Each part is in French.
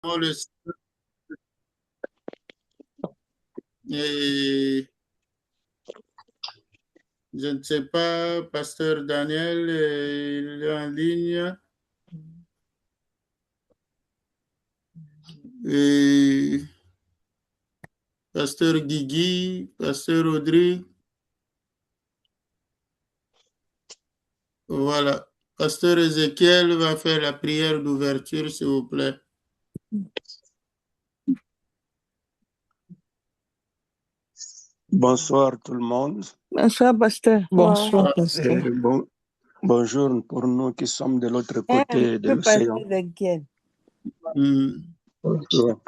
le- et je ne sais pas, Pasteur Daniel, il est en ligne. Et Pasteur Guigui, Pasteur Audrey. Voilà. Pasteur Ézéchiel va faire la prière d'ouverture, s'il vous plaît. Bonsoir tout le monde. Bonsoir, pasteur. Bonsoir, pasteur. Bonjour pour nous qui sommes de l'autre côté de l'océan. Bonjour.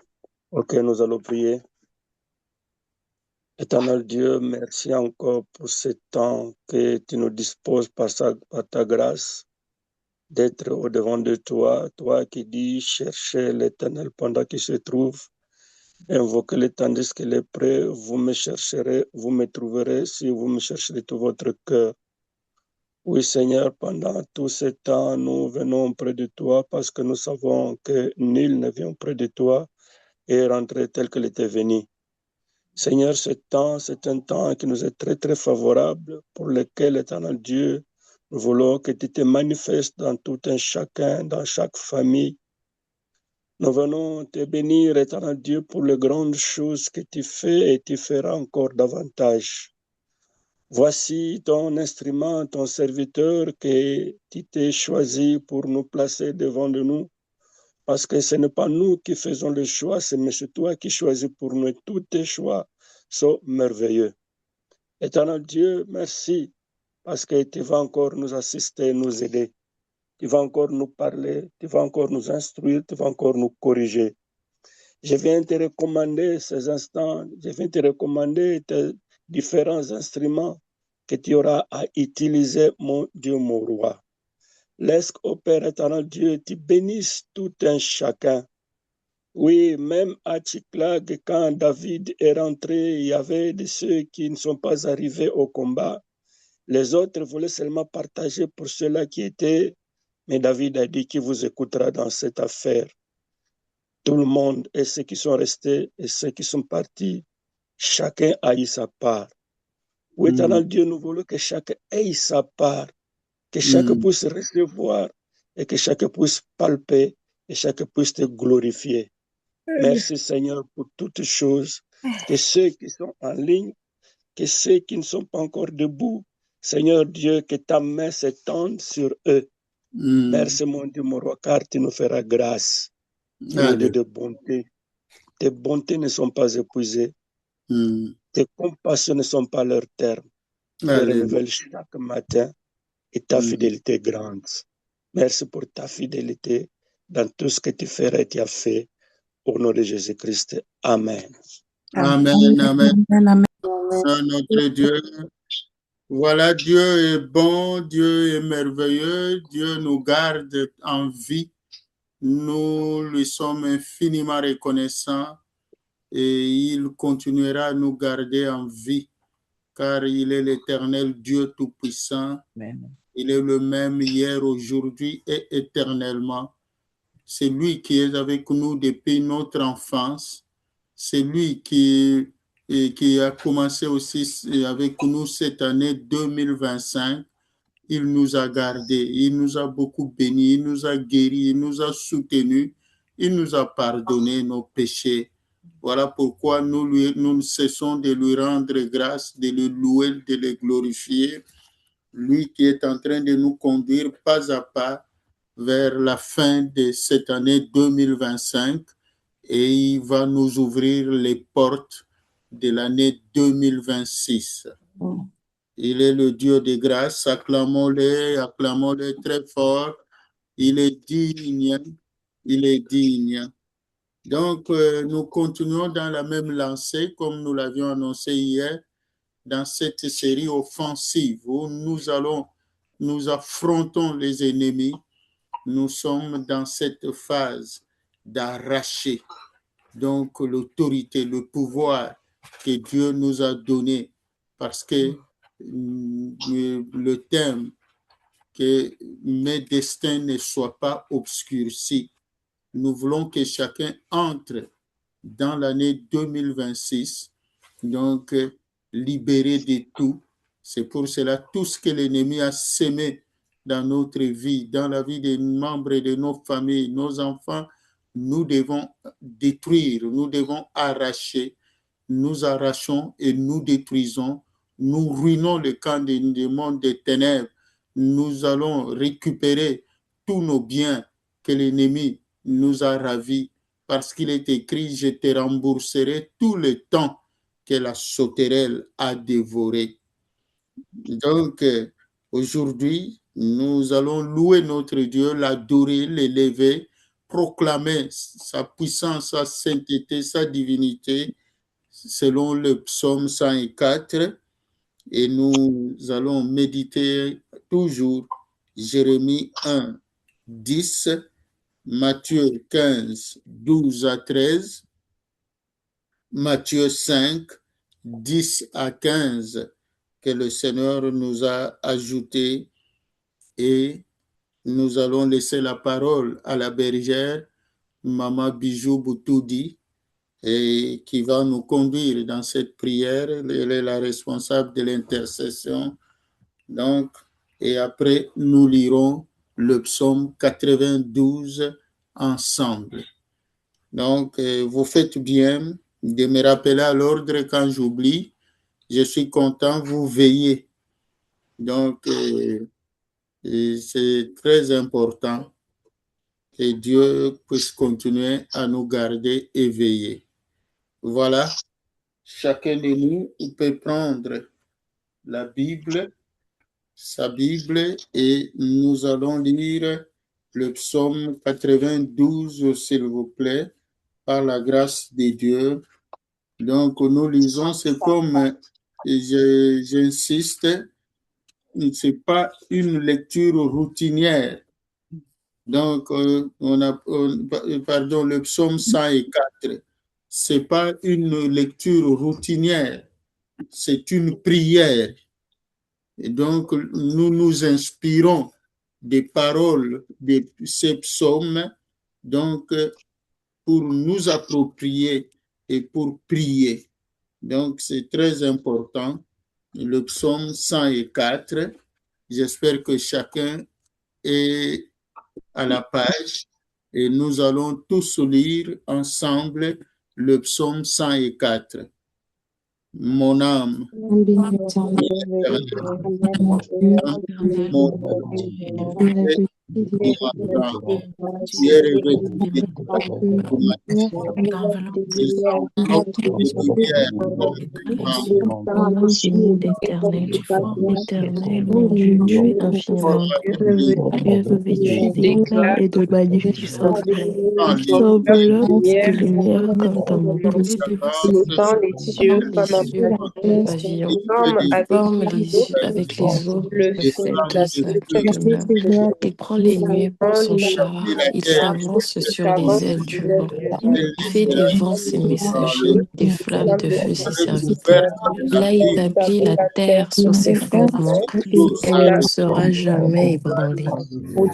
Ok, nous allons prier. Éternel Dieu, merci encore pour ce temps que tu nous disposes par ta grâce d'être au-devant de toi, toi qui dis cherchez l'Éternel pendant qu'il se trouve, invoquez-le tandis qu'il est prêt, vous me chercherez, vous me trouverez si vous me chercherez tout votre cœur. Oui, Seigneur, pendant tout ce temps, nous venons près de toi parce que nous savons que nul ne vient près de toi et rentrer tel qu'il était venu. Seigneur, ce temps, c'est un temps qui nous est très, très favorable, pour lequel, éternel Dieu, nous voulons que tu te manifestes dans tout un chacun, dans chaque famille. Nous venons te bénir, éternel Dieu, pour les grandes choses que tu fais et tu feras encore davantage. Voici ton instrument, ton serviteur que tu t'es choisi pour nous placer devant de nous, parce que ce n'est pas nous qui faisons le choix, c'est toi qui choisis pour nous. Tous tes choix sont merveilleux. Éternel Dieu, merci, parce que tu vas encore nous assister, nous aider. Tu vas encore nous parler, tu vas encore nous instruire, tu vas encore nous corriger. Je viens te recommander ces instants, je viens te recommander tes différents instruments que tu auras à utiliser, mon Dieu, mon roi. Laisse qu'au Père éternel Dieu, tu bénisses tout un chacun. Oui, même à Tchiklag, quand David est rentré, il y avait de ceux qui ne sont pas arrivés au combat. Les autres voulaient seulement partager pour ceux-là qui étaient, mais David a dit qu'il vous écoutera dans cette affaire. Tout le monde, et ceux qui sont restés, et ceux qui sont partis, chacun a eu sa part. Oui, éternel Dieu, nous voulons que chacun ait sa part, que chacun puisse recevoir, et que chacun puisse palper, et chacun puisse te glorifier. Merci Seigneur pour toutes choses, que ceux qui sont en ligne, que ceux qui ne sont pas encore debout, Seigneur Dieu, que ta main s'étende sur eux. Merci mon Dieu, mon roi, car tu nous feras grâce. Tu es le Dieu de bonté. Tes bontés ne sont pas épuisées. Tes compassions ne sont pas leur terme. Tu les renouvelles chaque matin et ta fidélité est grande. Merci pour ta fidélité dans tout ce que tu ferais et tu as fait. Au nom de Jésus-Christ. Amen. Amen, amen. Notre Dieu. Voilà, Dieu est bon, Dieu est merveilleux, Dieu nous garde en vie. Nous lui sommes infiniment reconnaissants et il continuera à nous garder en vie car il est l'Éternel Dieu Tout-Puissant. Il est le même hier, aujourd'hui et éternellement. C'est lui qui est avec nous depuis notre enfance. C'est lui qui a commencé aussi avec nous cette année 2025. Il nous a gardés, il nous a beaucoup bénis, il nous a guéris, il nous a soutenus, il nous a pardonné nos péchés. Voilà pourquoi nous ne cessons de lui rendre grâce, de le louer, de le glorifier. Lui qui est en train de nous conduire pas à pas vers la fin de cette année 2025 et il va nous ouvrir les portes de l'année 2026. Il est le Dieu de grâce, acclamons-le très fort. Il est digne, il est digne. Donc, nous continuons dans la même lancée, comme nous l'avions annoncé hier, dans cette série offensive où nous affrontons les ennemis. Nous sommes dans cette phase d'arracher donc l'autorité, le pouvoir que Dieu nous a donné parce que le thème que mes destins ne soient pas obscurcis. nous voulons que chacun entre dans l'année 2026, donc libéré de tout. C'est pour cela tout ce que l'ennemi a sémé dans notre vie, dans la vie des membres de nos familles, nos enfants, nous devons détruire, nous devons arracher, nous arrachons et nous détruisons, nous ruinons le camp du monde des ténèbres, nous allons récupérer tous nos biens que l'ennemi nous a ravis, parce qu'il est écrit, je te rembourserai tout le temps que la sauterelle a dévoré. Donc, aujourd'hui, nous allons louer notre Dieu, l'adorer, l'élever, proclamer sa puissance, sa sainteté, sa divinité, selon le psaume 104. Et nous allons méditer toujours Jérémie 1, 10, Matthieu 15, 12 à 13, Matthieu 5, 10 à 15, que le Seigneur nous a ajouté, et nous allons laisser la parole à la bergère, Maman Bijou Boutoudi, et qui va nous conduire dans cette prière. Elle est la responsable de l'intercession. Donc, et après, nous lirons le psaume 92 ensemble. Donc, vous faites bien de me rappeler à l'ordre quand j'oublie. Je suis content, vous veillez. Donc, c'est très important que Dieu puisse continuer à nous garder éveillés. Voilà, chacun de nous peut prendre la Bible, sa Bible, et nous allons lire le psaume 92, s'il vous plaît, par la grâce de Dieu. Donc, nous lisons, c'est comme, j'insiste, ce n'est pas une lecture routinière. Donc, pardon, le psaume 104, ce n'est pas une lecture routinière, c'est une prière. Et donc, nous nous inspirons des paroles de ces psaumes, donc, pour nous approprier et pour prier. Donc, c'est très important. Le psaume 104, j'espère que chacun est à la page et nous allons tous lire ensemble le psaume 104. Mon âme, l'éternel, mon Dieu, tu es infiniment grand. Tu es revêtu d'éclat et de magnificence. Tu enveloppes de lumière comme dans mon pays. Il tend les cieux comme un pavillon. Forme les yeux avec les eaux. Le Cette qui demeure. Il prend les nuées pour son char. Il s'avance sur les ailes du vent. Il fait des vents ses messagers, des flammes de feu ses serviteurs. Il a établi la terre sur ses fondements et elle ne sera jamais ébranlée.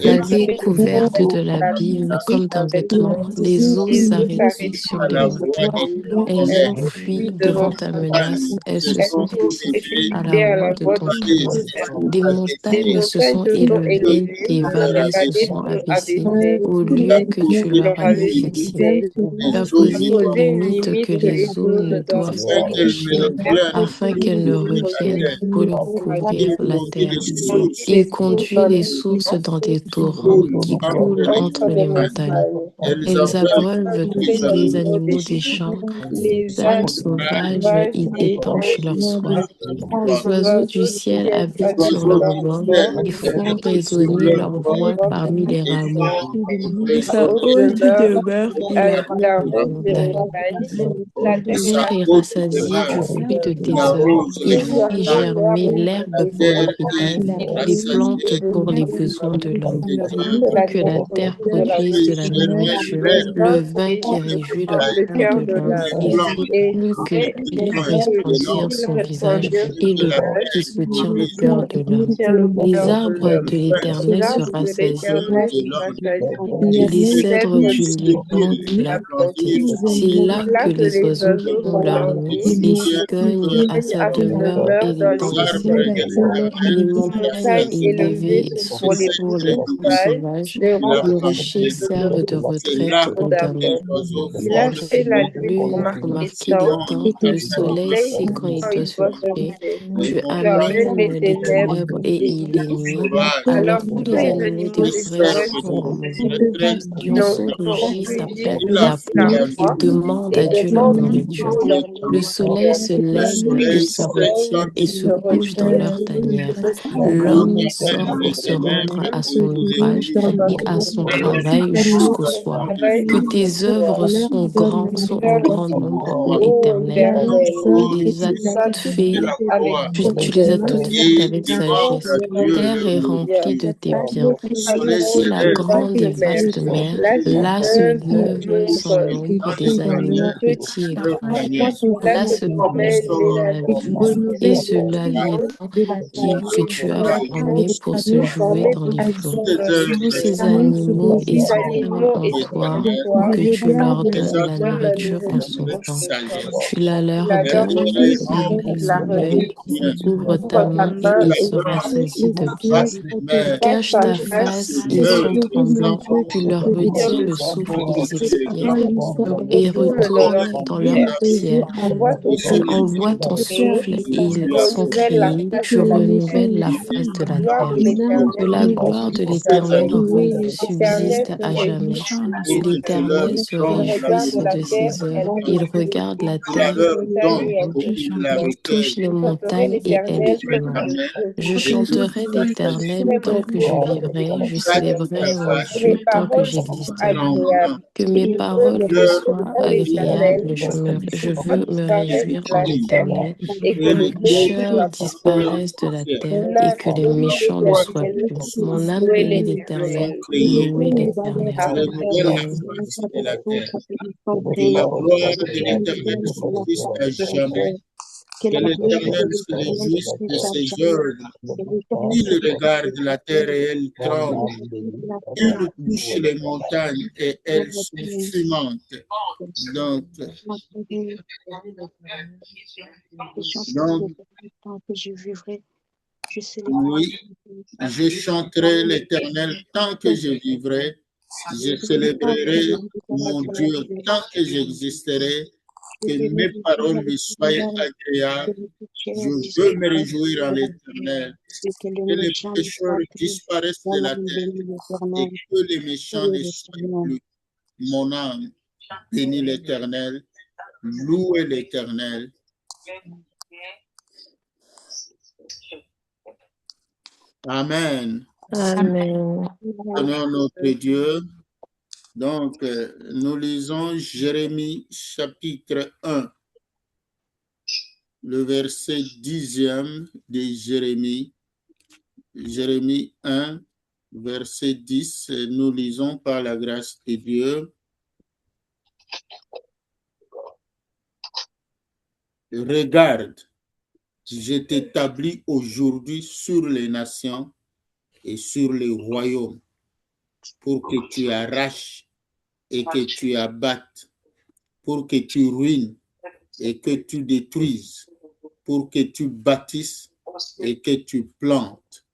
La vie est couverte de l'abîme comme d'un vêtement. Les eaux s'arrêtent sur les montagnes. Elles ont fui devant ta menace. Elles se sont précipitées à la voix de ton tourment. Des montagnes se sont élevées, des vallées se sont abaissées au lieu que tu leur avais fixé. Tu as posé une limite que les eaux ne doivent pas toucher, afin qu'elles ne reviennent pour couvrir la terre. Il conduit les sources dans des torrents qui coulent entre les montagnes. Elles abreuvent tous les animaux des champs. Les ânes sauvages y étanchent leur soif. Les oiseaux du ciel habitent sur leurs bancs et font résonner leur voix parmi les rameaux. Sa haute demeure l'air est rassasié du fruit de tes œuvres. Il fait germer l'herbe pour le bétail, les plantes pour les besoins de l'homme. Pour que la terre produise de la nourriture, le vin qui réjouit le cœur de l'homme. Il fait plus que lui resplendir son visage et le qui soutient le cœur de l'homme. Les arbres de l'Éternel se rassemblent s'agit Les des cèdres du Liban Liban tu l'as planté. C'est là que les oiseaux font leur nid, les cigognes à sa demeure et dans les airs. Les montagnes élevées sont pour les boucs sauvages, les rochers servent de retraite aux damnés. Tu as remarqué les temps, le soleil sait quand il doit se coucher. Tu amènes les ténèbres et il est nuit. Alors tous les animaux des forêts sont en mouvement. Lionceaux rugissent après la proie et demandent à Dieu leur nourriture. Le soleil se lève et se retire et se couche dans leur tanière. L'homme sort pour se rendre à son ouvrage et à son travail jusqu'au soir. Que tes œuvres sont en grand nombre, ô Éternel. Tu les as toutes faites, tu les as toutes faites avec sagesse. Terre est remplie de tes biens. Voici la grande et vaste mer. Là se lèvent sans nombre des animaux petits et grands. Là se promène la vie et cela l'étang que tu as formé pour se jouer dans les flots. Tous ces animaux espèrent en toi pour que tu leur donnes la nourriture en son temps. Tu la leur donnes comme des aveugles. Ouvre ta main et il sera saisi de bien. Tu caches ta face, ils sont tremblants. Tu leur retires le souffle, ils expirent et retournent dans leur poussière. Tu envoies ton souffle et ils sont créés. Tu renouvelles la face de la terre. Que la gloire de l'Éternel subsiste à jamais. Que l'Éternel se réjouisse de ses œuvres. Il regarde la terre il touche les montagnes et elles tremblent. Je chanterai l'Éternel tant que je vivrai, je célébrerai mon Dieu tant que j'existerai. Que mes paroles te soient agréables, je veux me réjouir en l'Éternel, que les pécheurs disparaissent de la terre et que les méchants ne soient plus. Mon âme bénit l'Éternel, louez l'Éternel. Amen. Que la gloire de l'Éternel subsiste à jamais. Que l'Éternel se réjouisse de ses œuvres. Il regarde la terre et elle tremble. Il touche les montagnes et elles sont fumantes. Donc, oui, je chanterai l'Éternel tant que je vivrai. Je célébrerai mon Dieu tant que j'existerai. Que mes paroles lui soient agréables. Je veux me réjouir en l'Éternel. Que les pécheurs disparaissent de la terre et que les méchants ne soient plus. Mon âme bénit l'Éternel. Louez l'Éternel. Amen. Amen. Seigneur notre Dieu. Donc, nous lisons Jérémie chapitre 1, le verset 10e de Jérémie. Jérémie 1, verset 10. Nous lisons par la grâce de Dieu. Regarde, je t'établis aujourd'hui sur les nations et sur les royaumes pour que tu arraches et que tu abattes, pour que tu ruines et que tu détruises, pour que tu bâtisses et que tu plantes.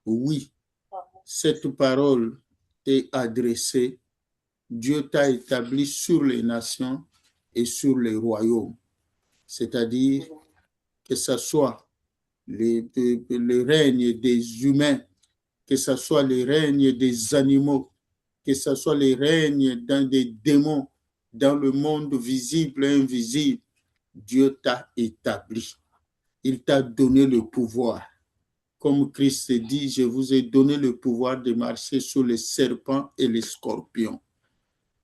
Oui, cette parole est adressée. Dieu t'a établi sur les nations et sur les royaumes. C'est-à-dire que ce soit le règne des humains, que ce soit le règne des animaux, que ce soit le règne des démons, dans le monde visible et invisible, Dieu t'a établi. Il t'a donné le pouvoir. Comme Christ dit, je vous ai donné le pouvoir de marcher sur les serpents et les scorpions.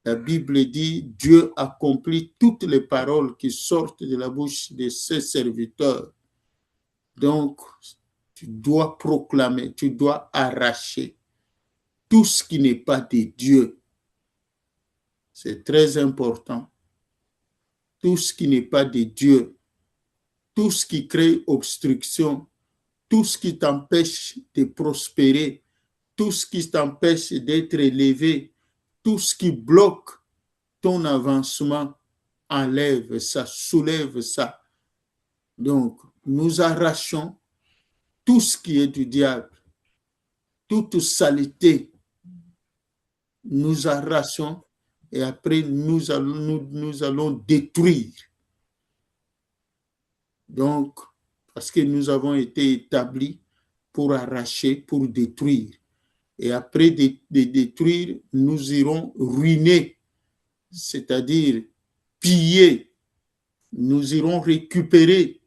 La Bible dit, Dieu accomplit toutes les paroles qui sortent de la bouche de ses serviteurs. Donc, tu dois proclamer, tu dois arracher tout ce qui n'est pas de Dieu. C'est très important. Tout ce qui n'est pas de Dieu, tout ce qui crée obstruction, tout ce qui t'empêche de prospérer, tout ce qui t'empêche d'être élevé, tout ce qui bloque ton avancement, enlève ça, soulève ça. Donc, nous arrachons tout ce qui est du diable, toute saleté, nous arrachons et après nous allons détruire. Donc, parce que nous avons été établis pour arracher, pour détruire. Et après de détruire, nous irons ruiner, c'est-à-dire piller. Nous irons récupérer.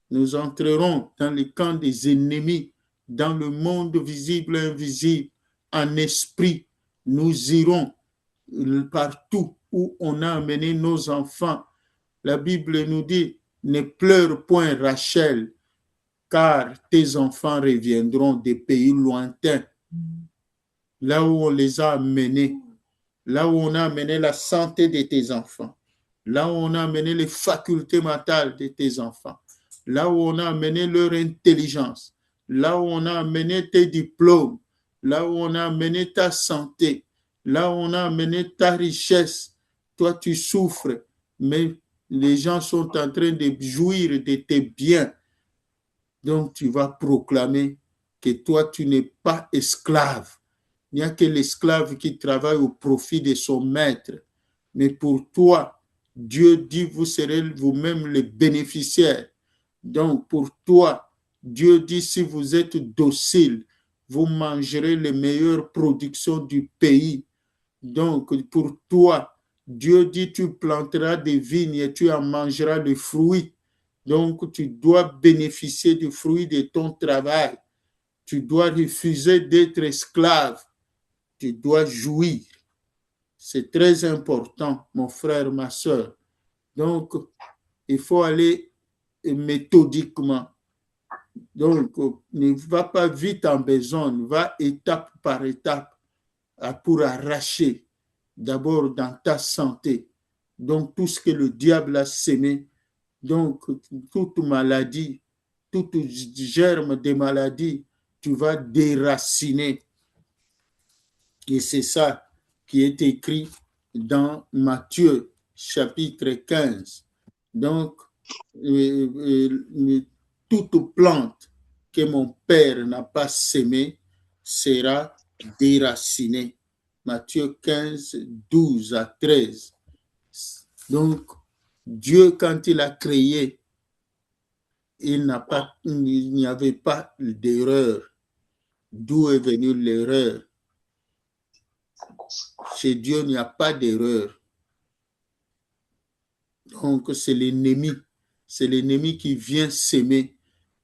Nous entrerons dans le camp des ennemis, dans le monde visible et invisible, en esprit. Nous irons partout où on a amené nos enfants. La Bible nous dit, ne pleure point Rachel, car tes enfants reviendront des pays lointains, là où on les a amenés, là où on a amené la santé de tes enfants, là où on a amené les facultés mentales de tes enfants, là où on a amené leur intelligence, là où on a amené tes diplômes, là où on a amené ta santé, là où on a amené ta richesse. Toi, tu souffres, mais les gens sont en train de jouir de tes biens. Donc, tu vas proclamer que toi, tu n'es pas esclave. Il n'y a que l'esclave qui travaille au profit de son maître. Mais pour toi, Dieu dit, vous serez vous-même les bénéficiaires. Donc, pour toi, Dieu dit, si vous êtes docile, vous mangerez les meilleures productions du pays. Donc, pour toi, Dieu dit, tu planteras des vignes et tu en mangeras les fruits. Donc, tu dois bénéficier du fruit de ton travail. Tu dois refuser d'être esclave. Tu dois jouir. C'est très important, mon frère, ma soeur. Donc, il faut aller méthodiquement. Donc, ne va pas vite en besogne, va étape par étape pour arracher d'abord dans ta santé. Donc, tout ce que le diable a sémé, donc toute maladie, tout germe de maladie, tu vas déraciner. Et c'est ça qui est écrit dans Matthieu, chapitre 15. Donc, toute plante que mon Père n'a pas sémée sera déracinée. Matthieu 15, 12 à 13. Donc, Dieu, quand il a créé, il n'y avait pas d'erreur. D'où est venue l'erreur? Chez Dieu, il n'y a pas d'erreur. Donc, c'est l'ennemi. C'est l'ennemi qui vient s'aimer.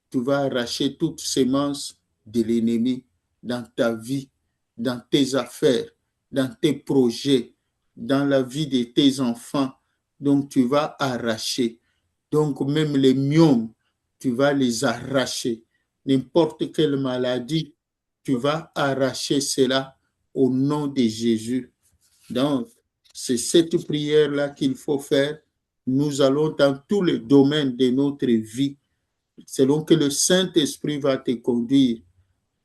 Tu vas arracher toute sémence de l'ennemi dans ta vie, dans tes affaires, dans tes projets, dans la vie de tes enfants. Donc, tu vas arracher. Donc, même les myomes, tu vas les arracher. N'importe quelle maladie, tu vas arracher cela au nom de Jésus. Donc, c'est cette prière-là qu'il faut faire. Nous allons dans tous les domaines de notre vie, selon que le Saint-Esprit va te conduire.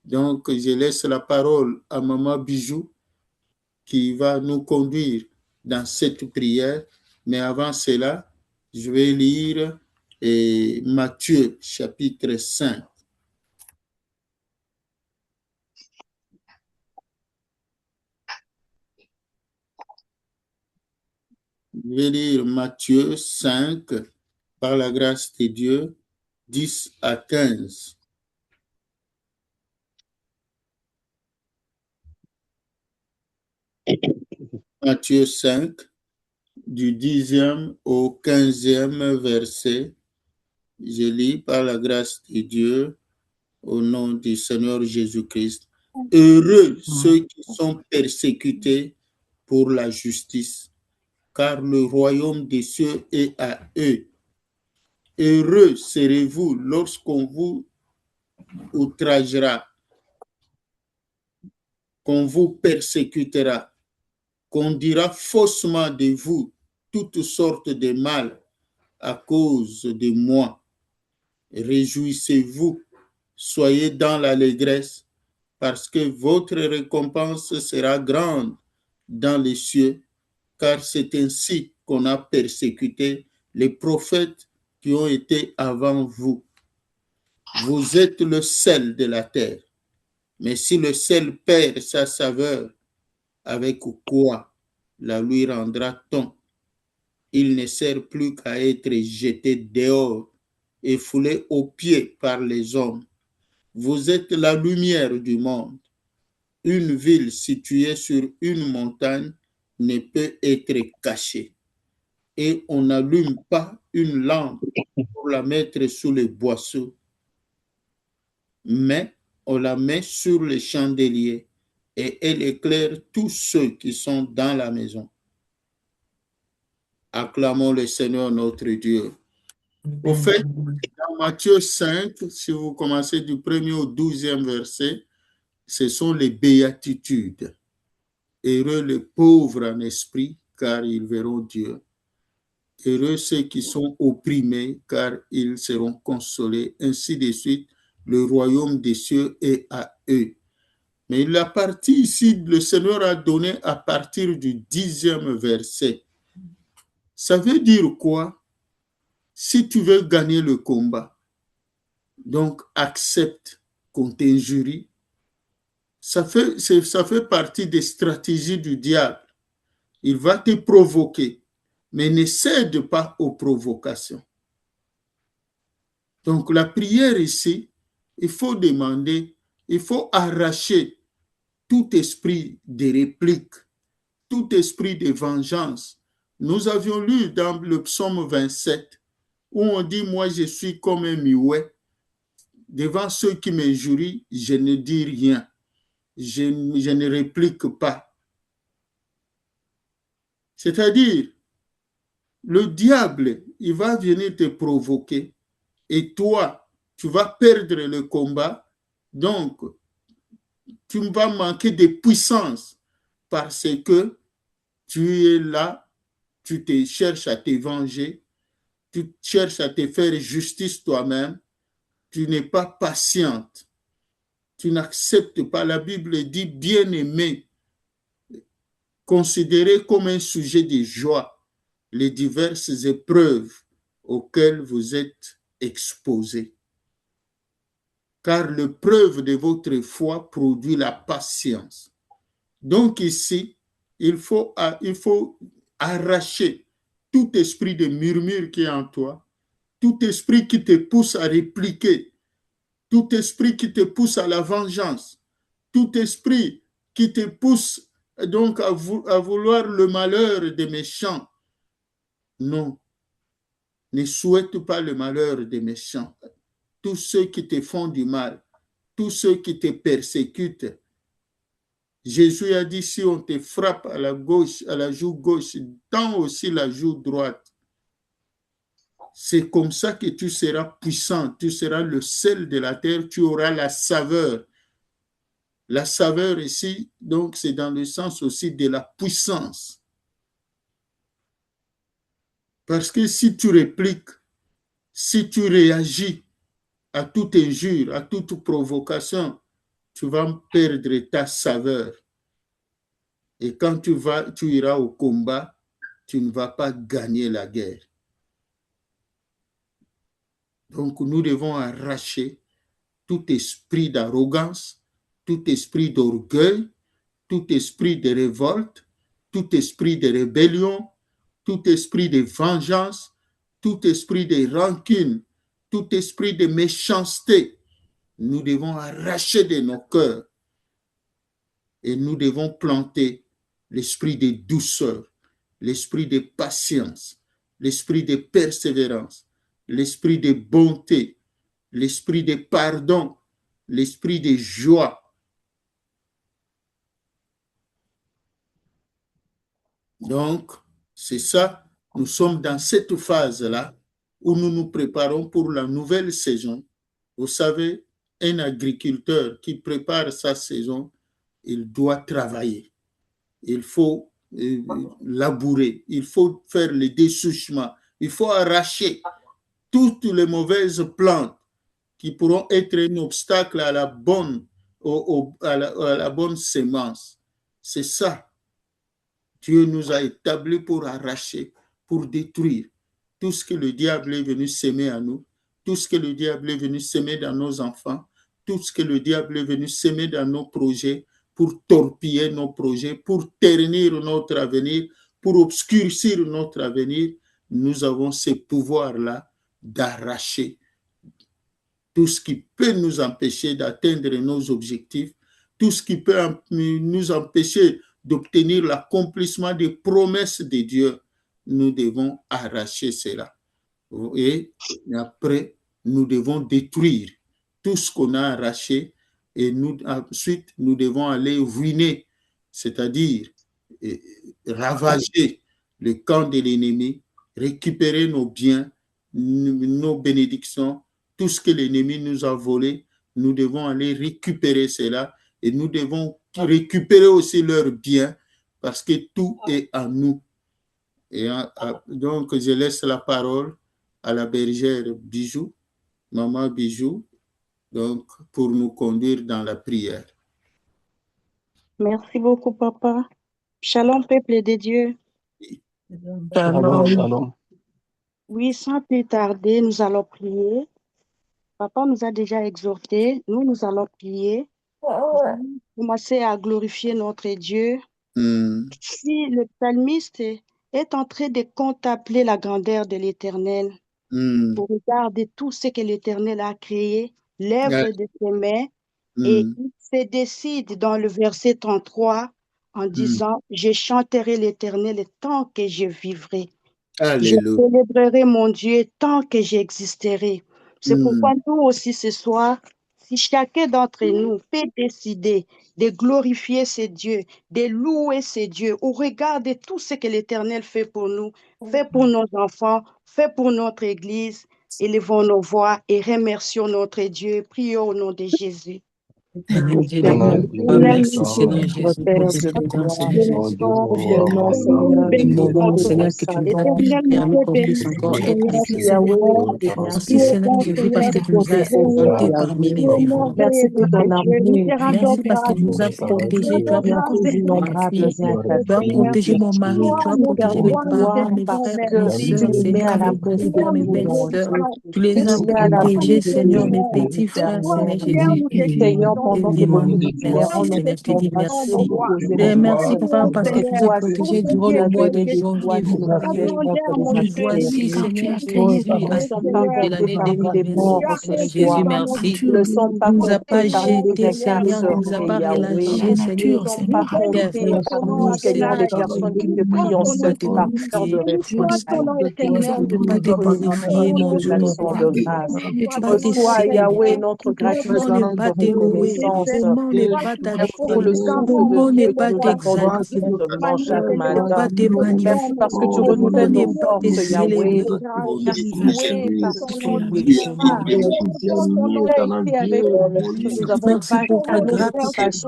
Donc, je laisse la parole à Maman Bijou qui va nous conduire dans cette prière. Mais avant cela, je vais lire Matthieu, chapitre 5. Je vais lire Matthieu 5, par la grâce de Dieu, 10 à 15. Matthieu 5, du 10e au 15e verset. Je lis par la grâce de Dieu, au nom du Seigneur Jésus-Christ. Heureux ceux qui sont persécutés pour la justice, car le royaume des cieux est à eux. Heureux serez-vous lorsqu'on vous outragera, qu'on vous persécutera, qu'on dira faussement de vous toutes sortes de mal à cause de moi. Réjouissez-vous, soyez dans l'allégresse, parce que votre récompense sera grande dans les cieux, car c'est ainsi qu'on a persécuté les prophètes qui ont été avant vous. Vous êtes le sel de la terre, mais si le sel perd sa saveur, avec quoi la lui rendra-t-on? Il ne sert plus qu'à être jeté dehors et foulé aux pieds par les hommes. Vous êtes la lumière du monde. Une ville située sur une montagne ne peut être cachée. Et on n'allume pas une lampe pour la mettre sous le boisseau, mais on la met sur le chandelier et elle éclaire tous ceux qui sont dans la maison. Acclamons le Seigneur notre Dieu. Au fait, dans Matthieu 5, si vous commencez du 1er au 12e verset, ce sont les béatitudes. Heureux les pauvres en esprit, car ils verront Dieu. Heureux ceux qui sont opprimés, car ils seront consolés. Ainsi de suite, le royaume des cieux est à eux. Mais la partie ici, le Seigneur a donné à partir du 10e verset. Ça veut dire quoi? Si tu veux gagner le combat, donc accepte qu'on t'injurie. Ça fait partie des stratégies du diable. Il va te provoquer, mais ne cède pas aux provocations. Donc la prière ici, il faut demander, il faut arracher tout esprit de réplique, tout esprit de vengeance. Nous avions lu dans le psaume 27, où on dit, moi je suis comme un muet, devant ceux qui m'injurient, je ne dis rien, je ne réplique pas. C'est-à-dire, le diable, il va venir te provoquer et toi, tu vas perdre le combat, donc tu vas manquer de puissance parce que tu es là, tu te cherches à te venger, tu cherches à te faire justice toi-même, tu n'es pas patiente, tu n'acceptes pas. La Bible dit bien-aimé, considérez comme un sujet de joie les diverses épreuves auxquelles vous êtes exposés. Car l'épreuve de votre foi produit la patience. Donc ici, il faut arracher tout esprit de murmure qui est en toi, tout esprit qui te pousse à répliquer, tout esprit qui te pousse à la vengeance, tout esprit qui te pousse donc à vouloir le malheur des méchants. Non, ne souhaite pas le malheur des méchants. Tous ceux qui te font du mal, tous ceux qui te persécutent. Jésus a dit, si on te frappe à la gauche, à la joue gauche, tends aussi la joue droite. C'est comme ça que tu seras puissant, tu seras le sel de la terre, tu auras la saveur. La saveur ici, donc, c'est dans le sens aussi de la puissance. Parce que si tu répliques, si tu réagis à toute injure, à toute provocation, tu vas perdre ta saveur. Et quand tu iras au combat, tu ne vas pas gagner la guerre. Donc, nous devons arracher tout esprit d'arrogance, tout esprit d'orgueil, tout esprit de révolte, tout esprit de rébellion, tout esprit de vengeance, tout esprit de rancune, tout esprit de méchanceté. Nous devons arracher de nos cœurs et nous devons planter l'esprit de douceur, l'esprit de patience, l'esprit de persévérance, l'esprit de bonté, l'esprit de pardon, l'esprit de joie. Donc, c'est ça, nous sommes dans cette phase-là où nous nous préparons pour la nouvelle saison. Vous savez, un agriculteur qui prépare sa saison, il doit travailler. Il faut labourer, il faut faire le dessouchement, il faut arracher toutes les mauvaises plantes qui pourront être un obstacle à la bonne sémence. C'est ça. Dieu nous a établis pour arracher, pour détruire tout ce que le diable est venu s'aimer à nous, tout ce que le diable est venu s'aimer dans nos enfants, tout ce que le diable est venu s'aimer dans nos projets, pour torpiller nos projets, pour ternir notre avenir, pour obscurcir notre avenir. Nous avons ce pouvoir-là d'arracher tout ce qui peut nous empêcher d'atteindre nos objectifs, tout ce qui peut nous empêcher d'obtenir l'accomplissement des promesses de Dieu. Nous devons arracher cela. Et après, nous devons détruire tout ce qu'on a arraché et ensuite, nous devons aller ruiner, c'est-à-dire ravager le camp de l'ennemi, récupérer nos biens, nos bénédictions, tout ce que l'ennemi nous a volé, nous devons aller récupérer cela et nous devons récupérer aussi leurs biens parce que tout est à nous. Et donc, je laisse la parole à la bergère Bijou, maman Bijou, donc, pour nous conduire dans la prière. Merci beaucoup, papa. Shalom, peuple de Dieu. Shalom. Oui, sans plus tarder, nous allons prier. Papa nous a déjà exhortés. Nous allons prier. Commencer à glorifier notre Dieu. Si le psalmiste est en train de contempler la grandeur de l'Éternel, pour regarder tout ce que l'Éternel a créé, l'œuvre de ses mains, et il se décide dans le verset 33 en disant, je chanterai l'Éternel tant que je vivrai. Alléluia. Je célébrerai mon Dieu tant que j'existerai. C'est pourquoi nous aussi ce soir, si chacun d'entre nous peut décider de glorifier ses dieux, de louer ses dieux, au regard de tout ce que l'Éternel fait pour nous, fait pour nos enfants, fait pour notre Église, élevons nos voix et remercions notre Dieu. Prions au nom de Jésus. Merci Seigneur Jésus pour ce temps, Seigneur Jésus. Les moments, Seigneur, que tu nous as permis qu'on puisse encore être ici, Seigneur. Merci Seigneur Jésus parce que tu nous as comptés parmi les vivants. Merci pour ton amour. Merci parce que tu nous as protégés. Tu as protégé ma fille. Tu as protégé mon mari. Tu as protégé mes parents, mes frères, mes soeurs, Seigneur, mes grands frères, mes belles sœurs. Tu les as protégés, Seigneur, mes petits frères, Seigneur Jésus. Merci, Seigneur, je te dis merci. Et merci, Papa, parce que tu nous as protégés durant le mois de janvier, février. Voici, Seigneur Jésus, à de l'année 2026. Seigneur Jésus, merci. Tu ne nous as pas jetés, Seigneur, tu ne nous as pas relâchés, Seigneur. Tu es venu pour nous, Seigneur. Des personnes qui te prient en seul et par cœur de réponse. On ne peut pas te glorifier, mon Dieu, mon roi. Reçois, Yahweh, notre gratitude, Comment ne pas te louer? Comment ne pas t'adorer? Comment ne pas t'exalter? chaque Pas matin. te magnifier? Merci parce que tu renouvelles nos forces, Yahweh. Merci parce que tu es avec nous. Nous avons Merci pour ta grâce,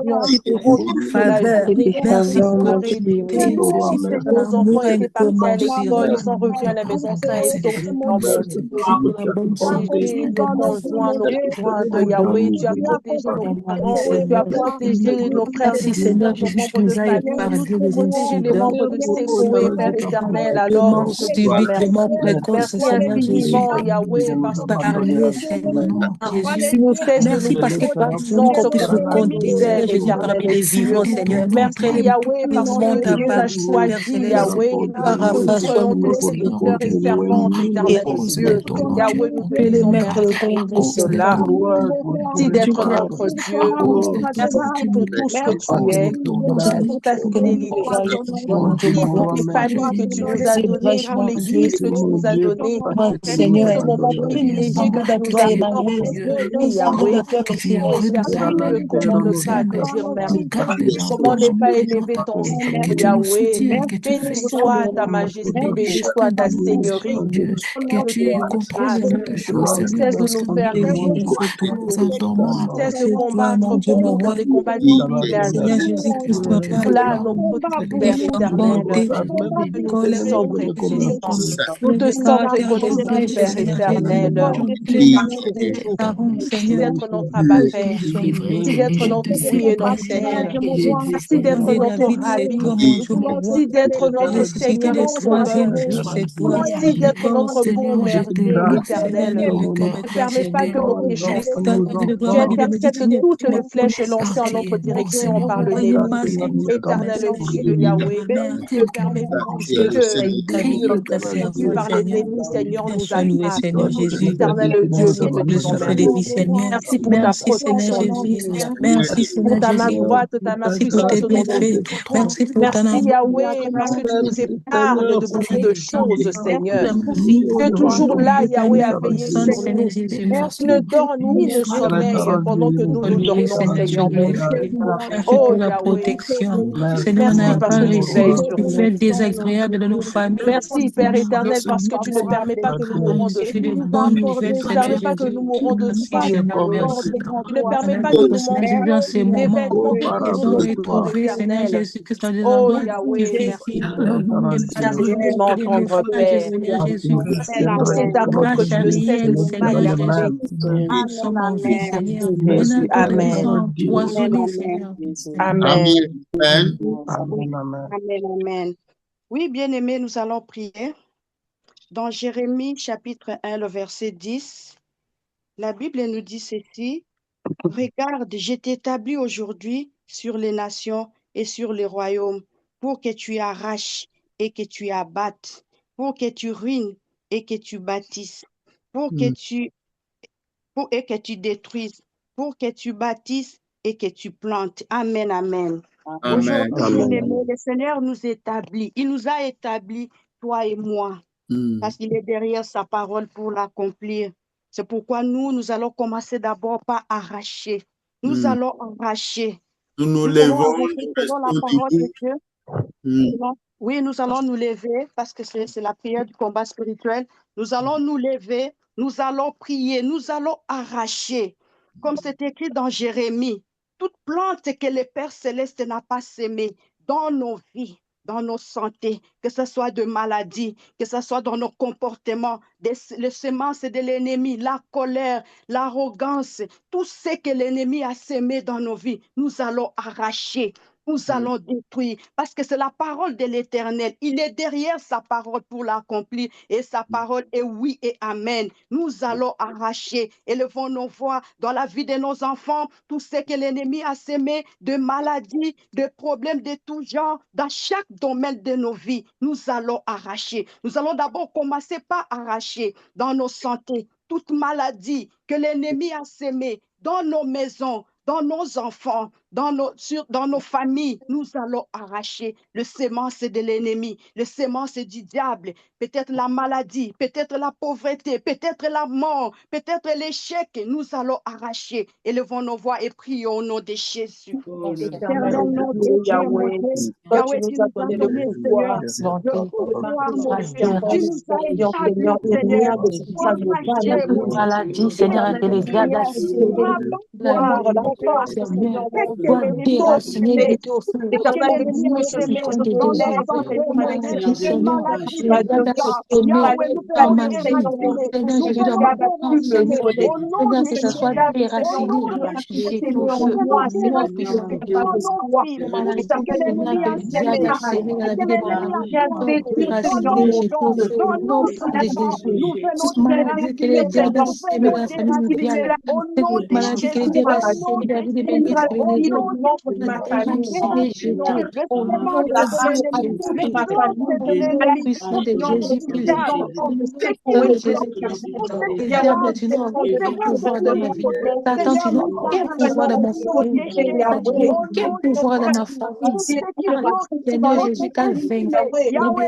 merci pour ta faveur, merci pour ta fidélité. Nos enfants étaient partis à l'école, ils sont revenus à la maison sains et saufs en bonne sécurité. Nos conjoints, nos conjointes, Yahweh, tu as protégé nos parents, tu as protégé nos frères et Seigneur nos Jésus, membres tu de nous as famille, épargné les protégé les membres de Secoé, Père éternel. Alors nous te disons merci. Merci infiniment, Yahweh, parce que parler, Seigneur Jésus. tu nous cesses de Merci nous parce que donner ta tu puissance qu'on puisse le pour compter, Seigneur Jésus, parmi les vivants, Seigneur. Merci, Yahweh, parce que tu nous as choisis, Yahweh, que nous soyons tes serviteurs et servantes, éternel Dieu. Yahweh, nous te disons merci pour cela. Merci d'être notre Dieu. Merci pour tout ce que tu es. Merci pour ta fidélité. Merci pour tes familles que tu nous as données, pour l'église que tu nous as donnée. Merci pour ce moment privilégié que tu nous accordes aujourd'hui, Yahweh. Oh, Dieu, comment ne pas te dire merci? Comment ne pas élever ton nom, Yahweh? Béni soit ta majesté, béni soit ta seigneurie. Que tu es contrôle de toutes choses. Cesse de nous faire vivre. Cesse de mon Dieu, mon roi. dans des combats Seigneur Jésus-Christ, tu parles là, notre combat, des femmes bonté, nous colère, sobriété. nous te caractère des flèches, Seigneur Jésus. Parents, Seigneur, Délivrez, je te célèbre, Seigneur. Seigneur, David, c'est toi, mon Dieu, mon roi. La nécessité des troisième jour, c'est toi. Oh Seigneur, je te loue, Seigneur, je reconnais toi, Seigneur. Ta vie de gloire, ma vie de méditer, mes connaissances par terre. Oh Seigneur, accompagne-moi, Seigneur, comme un fils à ma mère. Je salue ta vie et ta servante, Seigneur. Sois loué, Seigneur Jésus. Mon souffle, le souffle de vie, Seigneur. Merci, Seigneur Jésus. Merci, Seigneur Jésus. Merci pour tes bienfaits. Merci pour ton amour. Merci, Dans ma vie, je me personne, Seigneur Jésus. Merci. Sois loué, Seigneur, sois glorifié. Merci pour la protection. Seigneur, on n'a pas réussi des nouvelles désagréables de nos familles. On a reçu de bonnes nouvelles, Seigneur Jésus. Merci, Seigneur, merci. On a reçu, Seigneur Jésus, dans ces moments. Ils ont retrouvé, Seigneur Jésus-Christ, dans des endroits difficiles. Et merci de me protéger, Seigneur Jésus. Grâce à Riel, Seigneur Jésus. Nous sommes en vie, Seigneur. Maintenant, d'autres qui sont empoisonnés, Seigneur. Amen. Amen. Amen. Oui, bien-aimés, nous allons prier. Dans Jérémie, chapitre 1, le verset 10, la Bible nous dit ceci. Regarde, je t'établis aujourd'hui sur les nations et sur les royaumes pour que tu arraches et que tu abattes, pour que tu ruines et que tu bâtisses, et que tu détruises, pour que tu bâtisses et que tu plantes. Amen, amen. Aujourd'hui, le Seigneur nous établit. Il nous a établis, toi et moi, parce qu'il est derrière sa parole pour l'accomplir. C'est pourquoi nous allons commencer d'abord par arracher. Nous allons arracher. Nous nous levons selon la parole de Dieu. Oui, nous allons nous lever parce que c'est la prière du combat spirituel. Nous allons nous lever, nous allons prier, nous allons arracher. Comme c'est écrit dans Jérémie, toute plante que le Père Céleste n'a pas sémée dans nos vies, dans nos santé, que ce soit de maladie, que ce soit dans nos comportements, les semences de l'ennemi, la colère, l'arrogance, tout ce que l'ennemi a sémé dans nos vies, nous allons arracher. Nous allons détruire parce que c'est la parole de l'Éternel. Il est derrière sa parole pour l'accomplir et sa parole est oui et amen. Nous allons arracher, élevons nos voix dans la vie de nos enfants, tout ce que l'ennemi a sémé de maladies, de problèmes de tout genre, dans chaque domaine de nos vies. Nous allons arracher. Nous allons d'abord commencer par arracher dans nos santé toute maladie que l'ennemi a sémé dans nos maisons, dans nos enfants, dans nos familles. Nous allons arracher le sémence de l'ennemi, le sémence du diable, peut-être la maladie, peut-être la pauvreté, peut-être la mort, peut-être l'échec. Nous allons arracher. Élevons nos voix et prions au nom de Jésus. Éternel nom de Dieu, mon Dieu, Yahweh, tu nous as donné le pouvoir, tu nous as établis, Seigneur, Toute maladie, Seigneur, que les gars doit déraciner, jeter au feu. Dans ma vie, Seigneur Jésus, dans ma vie, Seigneur, que ce soit déraciné, jeté au feu, au nom puissant de Dieu. Maladie, Seigneur, que le diable a sémé dans la vie de mon mari, déraciné, jeté au feu, au nom puissant de Jésus. Toute maladie que le diable a sémé dans la famille mondiale, toute maladie que le diable a sémé dans la vie de mes maîtres et mes neveux, déraciné, jeté au nom puissant de Jésus-Christ. Le diable, tu n'as aucun pouvoir dans ma vie. Satan, tu n'as aucun pouvoir dans mon foyer. Tu n'as aucun pouvoir dans ma famille. Seigneur Jésus, t'as vaincu.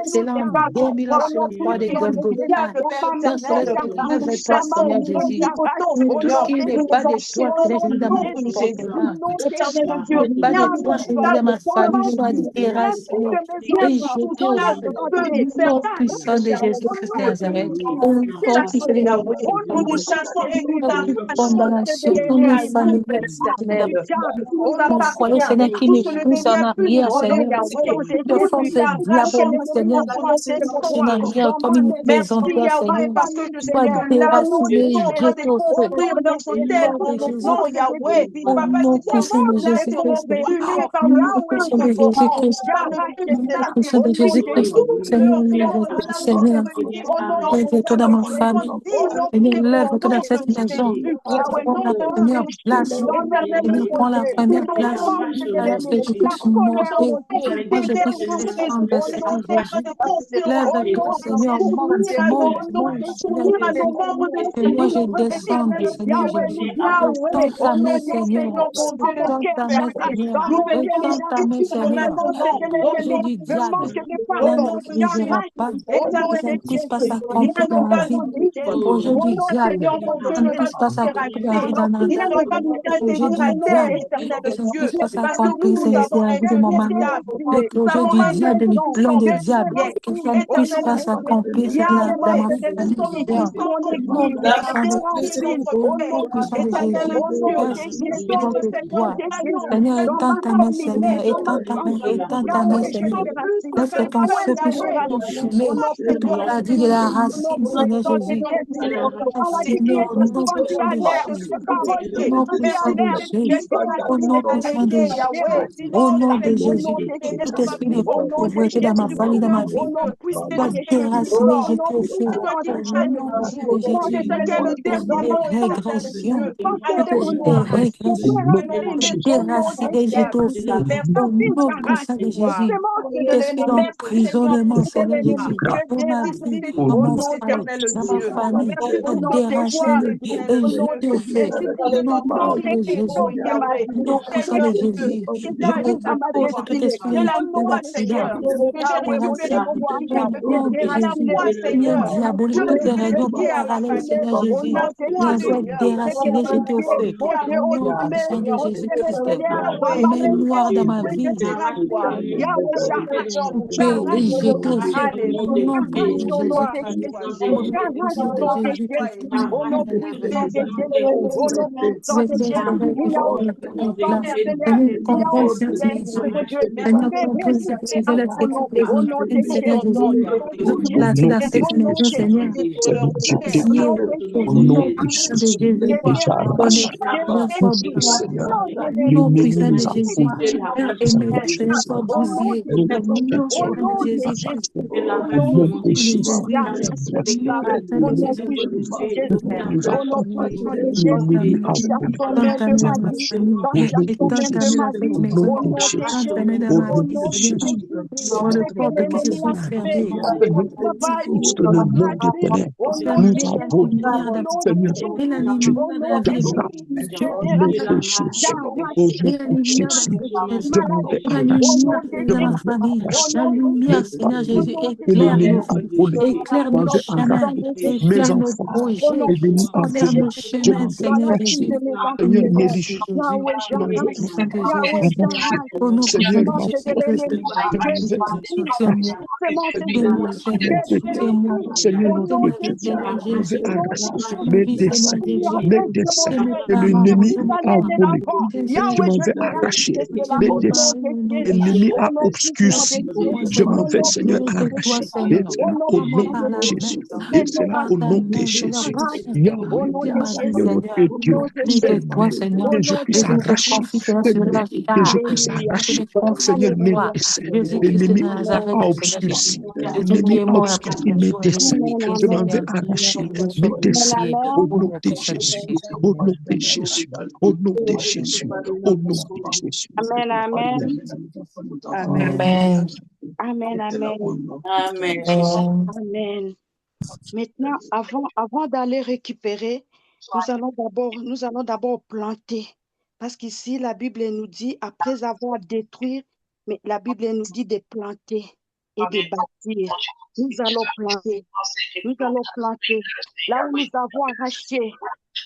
C'est là en 2000 ans sur la croix de Golgotha. Dans cela, c'est avec toi, Seigneur Jésus. Tout ce qui n'est pas de toi, Seigneur Jésus, dans mon comportement. pas de toi, Seigneur, de ma famille soit déraciné et jeté au feu. Au nom puissant de Jésus-Christ de Nazareth, au nom puissant de Jésus-Christ, toute condamnation, tous nos familiers, Seigneur, mon foyer, Seigneur, qui me pousse en arrière, Seigneur, de force diabolique, Seigneur, pousse en arrière comme une pesanteur, Seigneur, soit déraciné et jeté au feu. Au nom de Jésus-Christ, au nom puissant de Jésus-Christ, au nom puissant de Jésus-Christ, au nom puissant de Jésus-Christ, Seigneur, lève-toi, Seigneur, lève-toi dans ma famille, Seigneur, lève-toi dans cette maison, prends la première place, Seigneur, prends la première place, alors que je puisse monter, moi je puisse descendre, Seigneur Jésus, lève-toi, Seigneur, monte, Seigneur Jésus, et moi je descends, Seigneur Jésus, étends ta main, Seigneur, étends ta main, Seigneur, étends ta main, Seigneur, projet du diable, cela ne réalisera pas, que ça ne puisse pas s'accomplir dans ma vie, projet du diable, ça ne puisse pas s'accomplir dans la vie d'un enfant, projet du diable, que ça ne puisse pas s'accomplir dans la vie de mon mari, le projet du diable, le plan du diable, que ça ne puisse pas s'accomplir dans ma famille, Seigneur. Au nom puissant de Jésus, au nom puissant de Jésus, devant toi, Seigneur, étends ta main, Seigneur, étends ta main, Seigneur. Laisse que ton feu puisse consumer toute maladie de la racine, Seigneur Jésus. Seigneur, au nom puissant de Jésus, au nom puissant de Jésus, au nom puissant de Jésus, au nom de Jésus, tout esprit de pauvreté dans ma famille, dans ma vie, soit déraciné, jeté au feu, au nom puissant de Jésus, tout esprit de régression, tout esprit de régression, déraciné, jeté au feu, au nom puissant de Jésus, tout esprit d'emprisonnement, Seigneur Jésus, dans ma vie, dans mon foyer, dans ma famille, déraciné et jeté au feu, au nom puissant de Jésus, au nom puissant de Jésus, je repose tout esprit d'accident, au nom de Jésus, lien diabolique, toutes les réunions parallèles, Seigneur Jésus, les aides déracinées, jeté au feu, au nom puissant de Jésus-Christ, main noire dans ma vie, coupé et jeté au feu, au nom puissant de Jésus-Christ, au nom puissant de Jésus-Christ, Seigneur, contrôle cette maison. Seigneur, contrôle cette maison, laisse que toutes les intrigues, Seigneur Jésus, je place dans cette maison, Seigneur, dédiée au nom puissant de Jésus, Seigneur, soit brisé. Au nom puissant de Jésus, Père aimé, Seigneur, soit bousillé. Au nom puissant de Jésus-Christ, au nom puissant de Jésus, au nom puissant de Jésus-Christ, dans ta main, ma famille, et dans ta main, dans cette maison, dans ta main, dans ma vie, Seigneur, dans les portes qui se sont fermées. Puisque le monde est ténèbres, nous avons, Seigneur, Et la lumière dans la vie de notre Jésus, au nom de Jésus, je m'en vais la arracher, lumière je dans m'en ma vais famille, arracher, la lumière, Seigneur Jésus, et éclaire l'ennemi nos a vies, volé, éclaire je m'en nos vais chemins, arracher, mes éclaire nos enfants, projets, l'ennemi a éclaire volé, nos je chemins, m'en vais Seigneur arracher, Jésus. Au Seigneur, nom de Nelly, Jésus, je m'en au nom vais puissant de Jésus, arracher, au nom Seigneur, puissant de ma Jésus-Christ, je m'en vais soutiens-moi, arracher, aide-moi, Seigneur, soutiens-moi, Seigneur notre Seigneur, Dieu, Seigneur je vais Jésus, arracher de ma mes vie, Seigneur desseins, Jésus, mes desseins de mes que parents, l'ennemi de mes a parents, volés. soutiens Je m'en vais arracher soutiens mes mon desseins. mari, au nom de L'ennemi Jésus. a obscurci. Moi, Je m'en Seigneur, vais, Seigneur, aide-toi, arracher. Et Seigneur. c'est là au Prends-moi nom par la de main. Jésus. Et Prends-moi c'est là par au ta nom de main, Seigneur, Jésus. pousse. Yahweh, Conduis ma vie, Seigneur notre Seigneur. Dieu, Aide-toi, fais-moi Seigneur. que je Et puisse je te arracher. confie, Seigneur, sur Fais-moi leur que je char. puisse Je arracher. te confie Seigneur, sur mes toi. desseins. Jésus-Christ de L'ennemi Nazareth, a Seigneur Jésus. obscurci. Jésus qui L'ennemi est a mort à la obscurci croix mes sur desseins. Jésus-Christ, Je m'en vais Seigneur. arracher Que mes soit desseins. oublié Au au nom nom de puissant de Jésus. Jésus. Au nom de Jésus. Au nom de Jésus. Au nom de Jésus. Amen, amen. Amen. Amen, amen. Amen. Amen. Maintenant, avant d'aller récupérer, nous allons d'abord planter. Parce qu'ici, la Bible nous dit, après avoir détruit, mais la Bible nous dit de planter et de bâtir. Nous allons planter. Nous allons planter. Là où nous avons arraché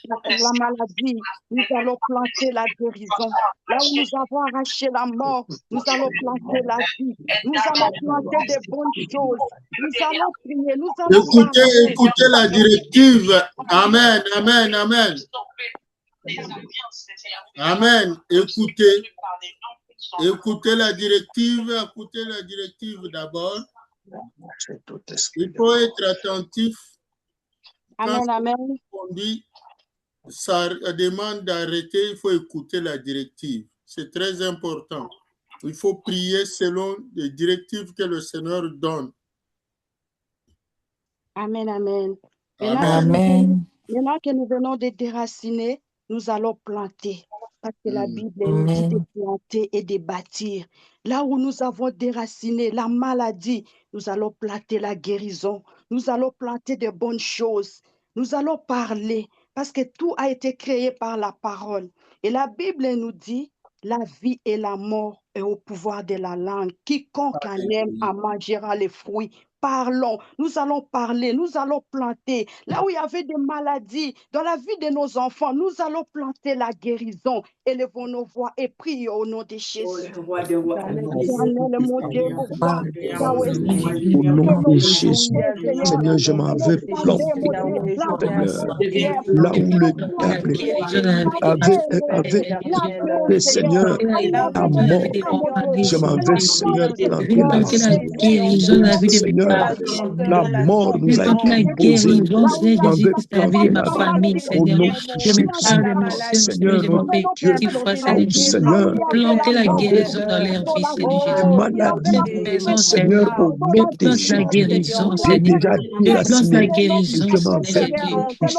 la maladie, nous allons planter la guérison. Là où nous avons arraché la mort, nous allons planter la vie. Nous allons planter des bonnes choses. Nous allons prier, nous allons parler. Écoutez la directive. Amen, amen, amen. Amen. Écoutez la directive. Écoutez la directive d'abord. Il faut être attentif. Amen, amen. On dit, ça demande d'arrêter, il faut écouter la directive. C'est très important. Il faut prier selon les directives que le Seigneur donne. Amen, amen. Amen. Maintenant que nous venons de déraciner, nous allons planter. Parce que la Bible nous dit de planter et de bâtir. Là où nous avons déraciné la maladie, nous allons planter la guérison. Nous allons planter de bonnes choses. Nous allons parler parce que tout a été créé par la parole. Et la Bible nous dit, la vie et la mort est au pouvoir de la langue. Quiconque en aime en mangera les fruits. Parlons, nous allons parler, nous allons planter. Là où il y avait des maladies dans la vie de nos enfants, nous allons planter la guérison. Élevons nos voix et prions au nom de Jésus. Éternel, mon Dieu, pourquoi Au nom de Jésus, Seigneur, je m'en vais planter, Seigneur, là où le diable avait, Seigneur, la mort. Je m'en vais, Seigneur, planter la vie. Seigneur, la mort nous a été imposée. Je m'en vais planter la vie. Au nom de Jésus, Seigneur, notre Dieu, Seigneur, Planter la guérison dans leur vie, Seigneur. maladie, Seigneur, au nom de Jésus. La guérison, J'ai Seigneur. déjà dit la La guérison, je m'en vais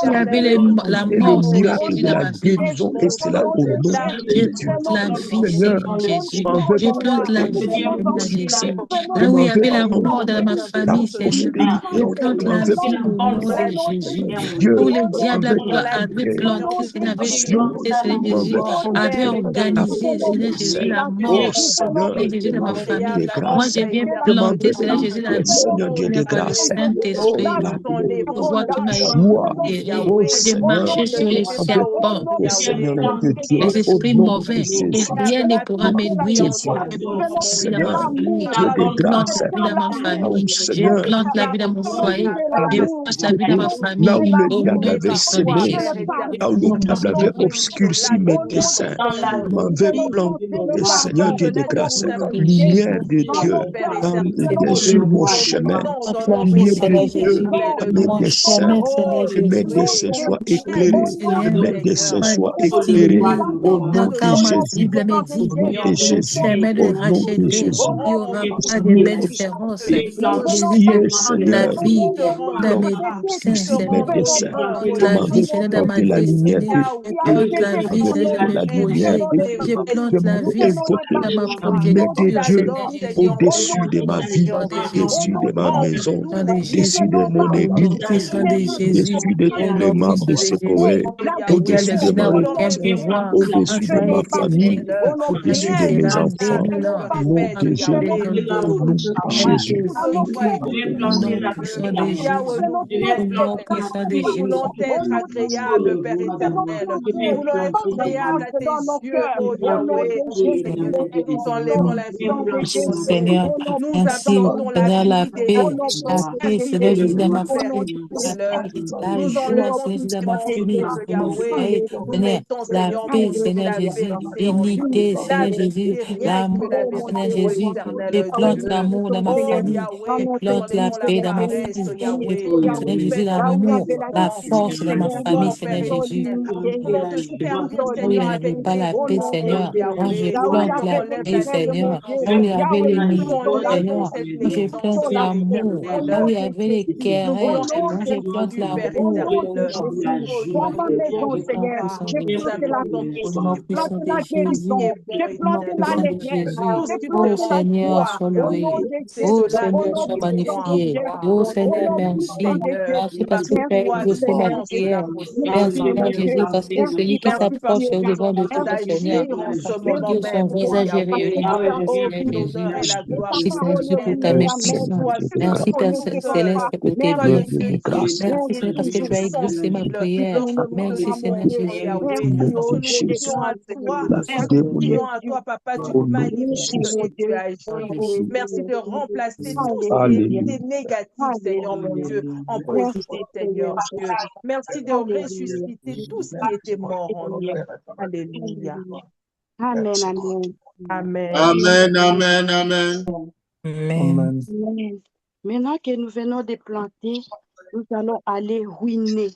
il y avait la le mort, miracle de la guérison et c'est là au nom de Dieu. La vie, Seigneur, Jésus. je m'en vais Je plante la vie, Jésus. là où il y avait la mort dans ma famille, Seigneur. Je plante la Je vie au nom de Jésus. Dieu, Où le diable avait avait planté, Seigneur, avait création, planté, Seigneur Jésus, avait organisé, Seigneur Jésus, la mort. oh Seigneur, Seigneur Jésus, de ma famille. de Moi, grâce. je viens Je m'en planter, vais Seigneur Jésus, la vie. Seigneur Dieu de Par le grâce. Oh, Saint-Esprit, la pour voir qui m'a joie. guéri, Oh de Seigneur, marcher sur les en fait, serpents, oh Seigneur notre Dieu, les au esprits nom de mauvais, et Jésus. rien ne pourra me nuire. Jésus. Vie dans ma Seigneur, famille, Dieu de je plante grâce. la vie dans ma Oh famille, je Seigneur, plante la vie dans mon foyer, je plante la vie dans ma là famille, où le au diable nom avait puissant de semé, Jésus. là où le diable avait obscurci mes desseins, je m'en vais planter, Seigneur Dieu de grâce, lumière de Dieu sur mon chemin, Plante la vie, lumière de Seigneur Dieu Jésus, dans mes mon desseins, chemin, Seigneur que mes Jésus. desseins soient éclairés, que Seigneur, mes desseins ma soient éclairés, destinée, au mon nom de karma Jésus, cible me au dit, nom de mon Jésus, chemin de au nom de racheter, Jésus. il n'y aura pas de belles féroces. Jésus, je Priez, plante la Seigneur, vie dans mes desseins, sur mes Seigneur. desseins. Je plante Je la m'en vie, vais Seigneur, dans ma planter la lumière destinée. de Je Dieu. plante la Je m'en vie, vais Seigneur, dans planter mes la lumière projets. de Je Dieu. plante Je m'en la vais vie invoquer dans ma l'armée de projection, Dieu Seigneur Jésus. au-dessus de ma vie, Au nom de Jésus. au-dessus de ma maison, Au nom de au-dessus Jésus. de mon Au nom église, puissant de Jésus. au-dessus de Au tous les nom membres puissant de de ce Jésus. Koé, Le au-dessus diable de n'a ma aucun reconnaissance, pouvoir. au-dessus de ma famille, Ma au-dessus vie de mes sera enfants. bénie. Au nom Ma de vie Jésus, au nom de a Jésus. été vaincu. Au nom puissant de Jésus. Au nom puissant de Nous Jésus. voulons être agréables, Père éternel. Nous voulons être agréables à tes yeux, au nom de Jésus-Christ. Au nom puissant de Merci Jésus. Seigneur, Au nom merci puissant de Seigneur, Jésus. Au nom puissant de Seigneur Jésus dans Jésus. ma Au nom famille, puissant de Jésus. la Au joie nom Seigneur Jésus dans puissant ma de famille, dans mon Jésus. foyer, Seigneur, la Alléluia. paix Seigneur Jésus, l'unité Seigneur Jésus, l'amour Oh, Seigneur Seigneur, Jésus, je plante l'amour dans ma Seigneur, famille, je pendant que plante la nous paix dans ma avons famille, béni, je plante Seigneur, Seigneur Jésus là où il y l'amour, avait la la division, force dans ma Seigneur, famille nous Seigneur appelons Jésus. l'unité. Nous appelons Là où il n'y avait pas l'unité la au paix, nom de Seigneur, moi je Jésus. Là où il y plante la avait des paix, ténèbres, mon Seigneur. Dieu, Là où il y avait Yahweh, nous l'ennemi, plantons l'amour. Seigneur, moi Nous je plante plantons l'amour l'amour. au Là nom où il y de avait les Jésus. Au querelles, nom moi de je plante Jésus. Au l'amour. nom de Jésus. Dans ma maison, Au nom Seigneur, puissant j'ai de planté Jésus. la vie. Au nom J'ai planté puissant de la Jésus. guérison. J'ai Au nom planté puissant de l'allégresse. Jésus. J'ai Oh planté la Seigneur, joie. sois Au loué. nom de Oh Jésus. Au Seigneur, nom sois magnifié. Oh Seigneur, merci. Merci parce que tu as exaucé ma prière. Merci, Seigneur Jésus, parce que celui qui s'approche au devant de toi, Seigneur, mon Dieu, son visage est rayonné de feu, Seigneur Jésus. Merci, Seigneur Jésus, pour ta maîtrise. Merci, Père Céleste, pour tes bienfaits. Merci, Seigneur, parce que tu as exaucé ma prière. Merci, Seigneur Jésus. À toi, Papa, tu manifestes et tu agis. Merci de remplacer tout ce qui était négatif, Seigneur mon Dieu, en positif, Seigneur Dieu. Merci de ressusciter tout ce qui était mort en nous. Alléluia. Amen, amen. Amen. Amen, amen, amen. Amen. Amen. Maintenant que nous venons de planter, nous allons aller ruiner.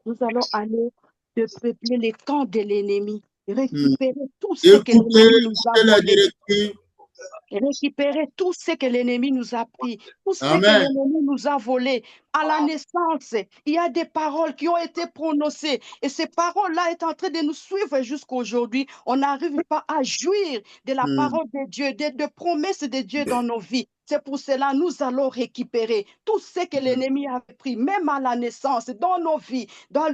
Nous allons aller peupler les camps de l'ennemi. Récupérer tout ce que l'ennemi nous a volé. Récupérer tout ce que l'ennemi nous a pris, tout ce que l'ennemi nous a volé. À la naissance, il y a des paroles qui ont été prononcées et ces paroles-là sont en train de nous suivre jusqu'à aujourd'hui. On n'arrive pas à jouir de la parole de Dieu, de promesses de Dieu dans nos vies. C'est pour cela que nous allons récupérer tout ce que l'ennemi a pris, même à la naissance, dans nos vies, dans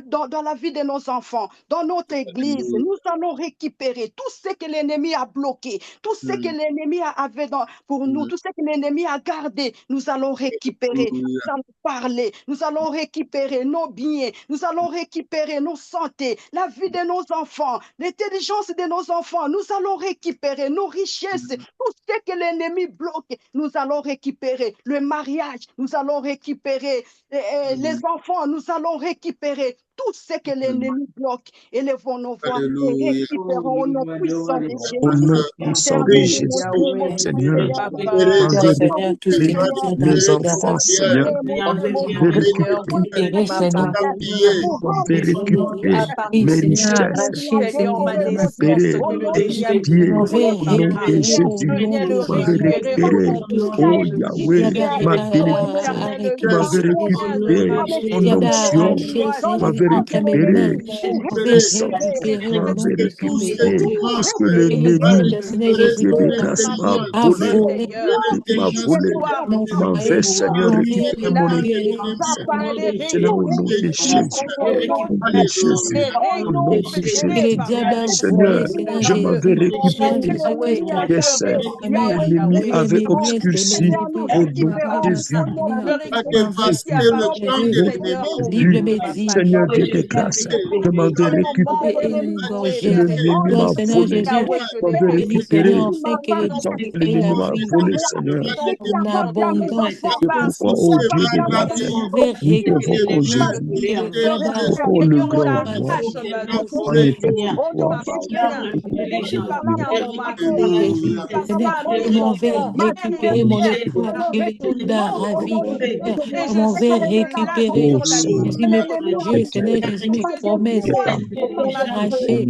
la vie de nos enfants, dans notre église. Nous allons récupérer tout ce que l'ennemi a bloqué, tout ce que l'ennemi avait pour nous, tout ce que l'ennemi a gardé. Nous allons récupérer, nous allons parler, nous allons récupérer nos biens, nous allons récupérer nos santé, la vie de nos enfants, l'intelligence de nos enfants. Nous allons récupérer nos richesses, tout ce que l'ennemi bloque. Nous allons récupérer le mariage, nous allons récupérer les enfants, nous allons récupérer tout ce que l'ennemi bloque. Élevons nos voix et récupérons au nom puissant de Jésus. Au nom puissant de Jésus, Seigneur, tout ce qui est dans mes enfants, Seigneur, de récupérer, Seigneur. de récupérer mes richesses, récupérer tes pieds, au nom de Jésus, de récupérer, oh Yahweh, ma bénédiction, m'avait récupéré mon onction, m'avait récupéré ma puissance, m'avait récupéré tout ce que l'ennemi, Dieu de grâce, m'a volé, m'avait, Seigneur, récupéré mon intelligence, Seigneur, au nom de Jésus, au nom de Jésus, Seigneur, je m'avais récupéré des serres, l'ennemi avait obscurci, au nom de Jésus, Seigneur Dieu de grâce, je m'avais récupéré, l'ennemi m'a volé, m'avait récupéré, l'ennemi m'a volé, Seigneur. En abondance, C'est pourquoi, oh Dieu de grâce, nous t'évoquons Jésus, évoquons le grand roi, magnifique roi, je m'en vais récupérer mon espoir, il est tout ravi. Je m'en vais récupérer. Jésus, mes Dieu, Seigneur, Jésus, mes promesses. Arracher.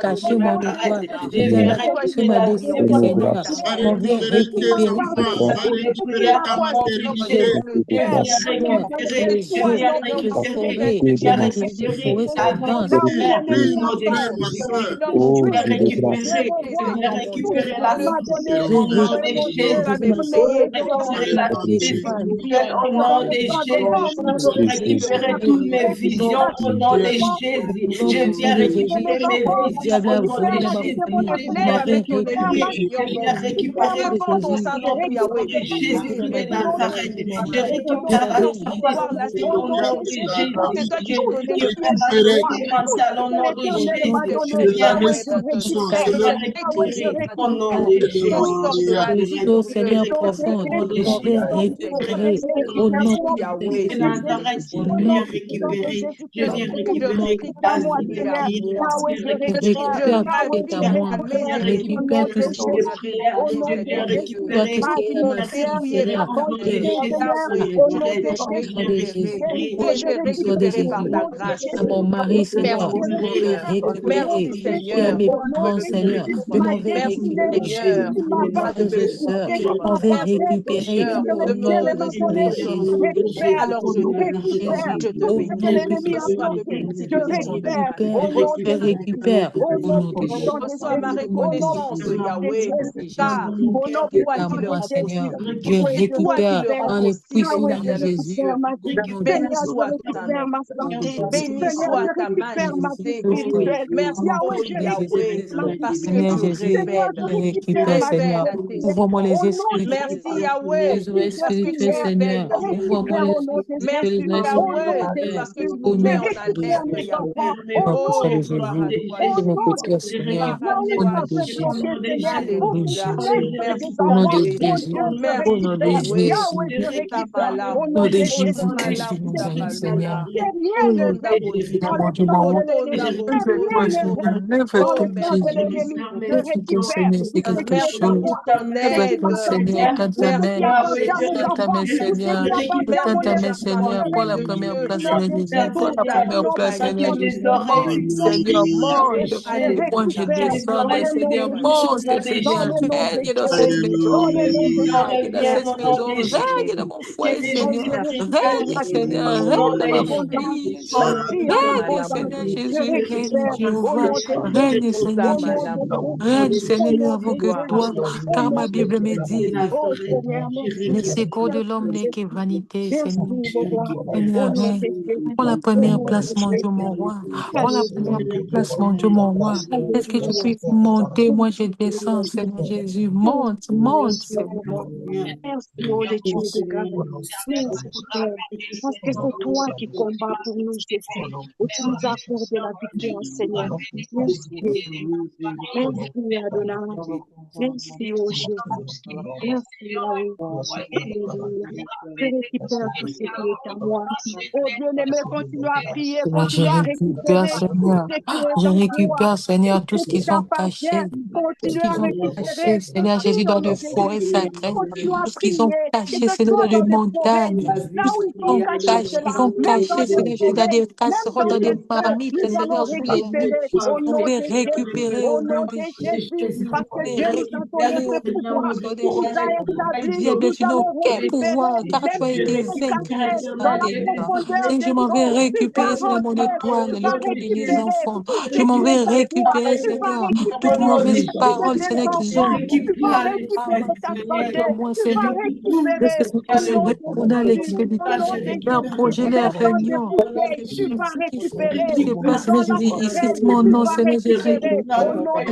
Cacher mon espoir, cacher ma destinée, Seigneur. On veut récupérer les jeux, les forêts, les forêts sont denses. Au nom de Jésus, je récupérer toutes mes visions au nom de Jésus. Je viens récupérer mes visions au nom de Jésus. Je viens récupérer tout ça au nom de Jésus de Nazareth. Je récupère la vision au nom de Jésus. Je récupère la vision au nom de Jésus. Je viens récupérer au nom de Jésus. Seigneur profond, on veut récupérer au nom de Nazareth. Je viens récupérer la vie de prière. récupère tout ce qui est à moi. Seigneur, Récupère récupère tout ce tout ce qui qui est est révélé, Seigneur Dieu. récupère tout ce qui est à Oh, ma fille, récupéré Seigneur. par ton nom de Récupère Jésus, au nom de Jésus. Au nom de par Jésus. ta grâce. À mon mari, Merci, Seigneur, je m'en vais Seigneur. récupérer. Merci, Et à Seigneur. mes parents, Seigneur, je m'en vais Merci, récupérer. Seigneur, Mes frères et sœurs, je m'en vais Merci, récupérer. Seigneur, Au de me nom de recevoir Jésus. alors Au je nom te de loue, Jésus. je te Au bénis. nom puissant Reçois de de mes Jésus. petites petitions de Récupère, gratitude. récupère. Au nom de Jésus. Reçois ma Au nom de reconnaissance, Jésus. Yahweh, Au nom de Jésus. car Tout ce c'est qui est toi à qui le moi, rends Seigneur, possible. je Toi qui récupère le rends dans le possible, puissant nom de Seigneur. Jésus. Au nom de Béni Jésus. soit ton nom. Au nom de Jésus. Béni soit ta Jésus majesté. Christ. Au Merci, nom oh puissant de Yahweh, Jésus-Christ. parce que Seigneur tu Jésus, révèles. je récupère, Révèle Seigneur. à tes Ouvre-moi enfants. les yeux spirituels. Merci, Yahweh, Les oreilles parce que tu spirituelles, révèles Seigneur. dans tes Ouvre-moi les enfants. yeux spirituels, les Merci, oreilles Yahweh, spirituelles. parce que tu nous Au mets nom en de alerte, Jésus. Yahweh. Au nom puissant de Oh, gloire à Jésus. toi, Je Jésus. récupère, Seigneur. Gloire à Au toi, nom de Jésus. Jésus. Au nom de Alléluia. Jésus. Merci, Au nom de Yahweh. Jésus. Au Merci, nom de Yahweh. Jésus. Tabala Au nom de kondo Jésus-Christ samala de Nazareth, Seigneur. kutapaloya. Au nom de Tonda Jésus, boshika. mon Dieu, mon roi. Tonda Lève-toi, boshikondo. Seigneur. Oh, Lève-toi, merci, Jésus. Jésus. Lève-toi, Seigneur, c'est quelque Merci chose. pour ton Lève-toi, aide. Seigneur, tends ta main. Merci, Tends Jésus. ta main, Seigneur. Tends Merci ta à main, chaque fois que Seigneur. tu Prends es la le première Dieu place, Seigneur Jésus. Prends qui la première place, accompagne Seigneur tes Jésus. enfants. Mange, Seigneur, mange. Moi, je Alléluia. descends, Seigneur. Mange, Seigneur. Règne dans cette maison. Alléluia. Règne dans cette maison. Règne dans mon foyer, Seigneur. Règne, Seigneur. Règne dans ma famille. Règne, Seigneur Jésus. Règne, Jéhovah. Règne, Seigneur Jésus. Règne, Seigneur, nous n'avons que Gloire à toi. toi. Car ma Bible me dit, le Merci. secours de l'homme n'est que vanité, Seigneur. Seigneur, Merci. règne. Prends la première place, mon Dieu, mon roi. Prends la première place, mon Dieu, mon roi. Est-ce que tu peux monter? Moi, je descends, Seigneur Jésus. Monte, monte, Seigneur. Seigneur, je récupère, Seigneur. Je récupère, Seigneur, tout ce qu'ils ont caché. Tout ce qu'ils ont caché, Seigneur Jésus, dans des forêts sacrées. Tout ce qu'ils ont caché, Seigneur, dans des montagnes. Tout ce qu'ils ont caché, Seigneur Jésus, dans des casseroles, dans des marmites, Seigneur, sous les lits. On va récupérer au nom de Jésus. On va récupérer au nom de Jésus. Le diable est une aucun pouvoir, car tu as été vaincu à l'histoire des temps. Seigneur, je m'en vais récupérer, Seigneur, mon étoile, l'étoile de mes enfants. Je m'en vais récupérer, Seigneur, toute mauvaise parole, Seigneur, qu'ils ont dit. Sur moi, Seigneur. Est-ce que c'est possible qu'on a l'expédition, leur projet, leur réunion? Qu'est-ce qui se passe, Seigneur Jésus? Ici, mon nom, Seigneur Jésus.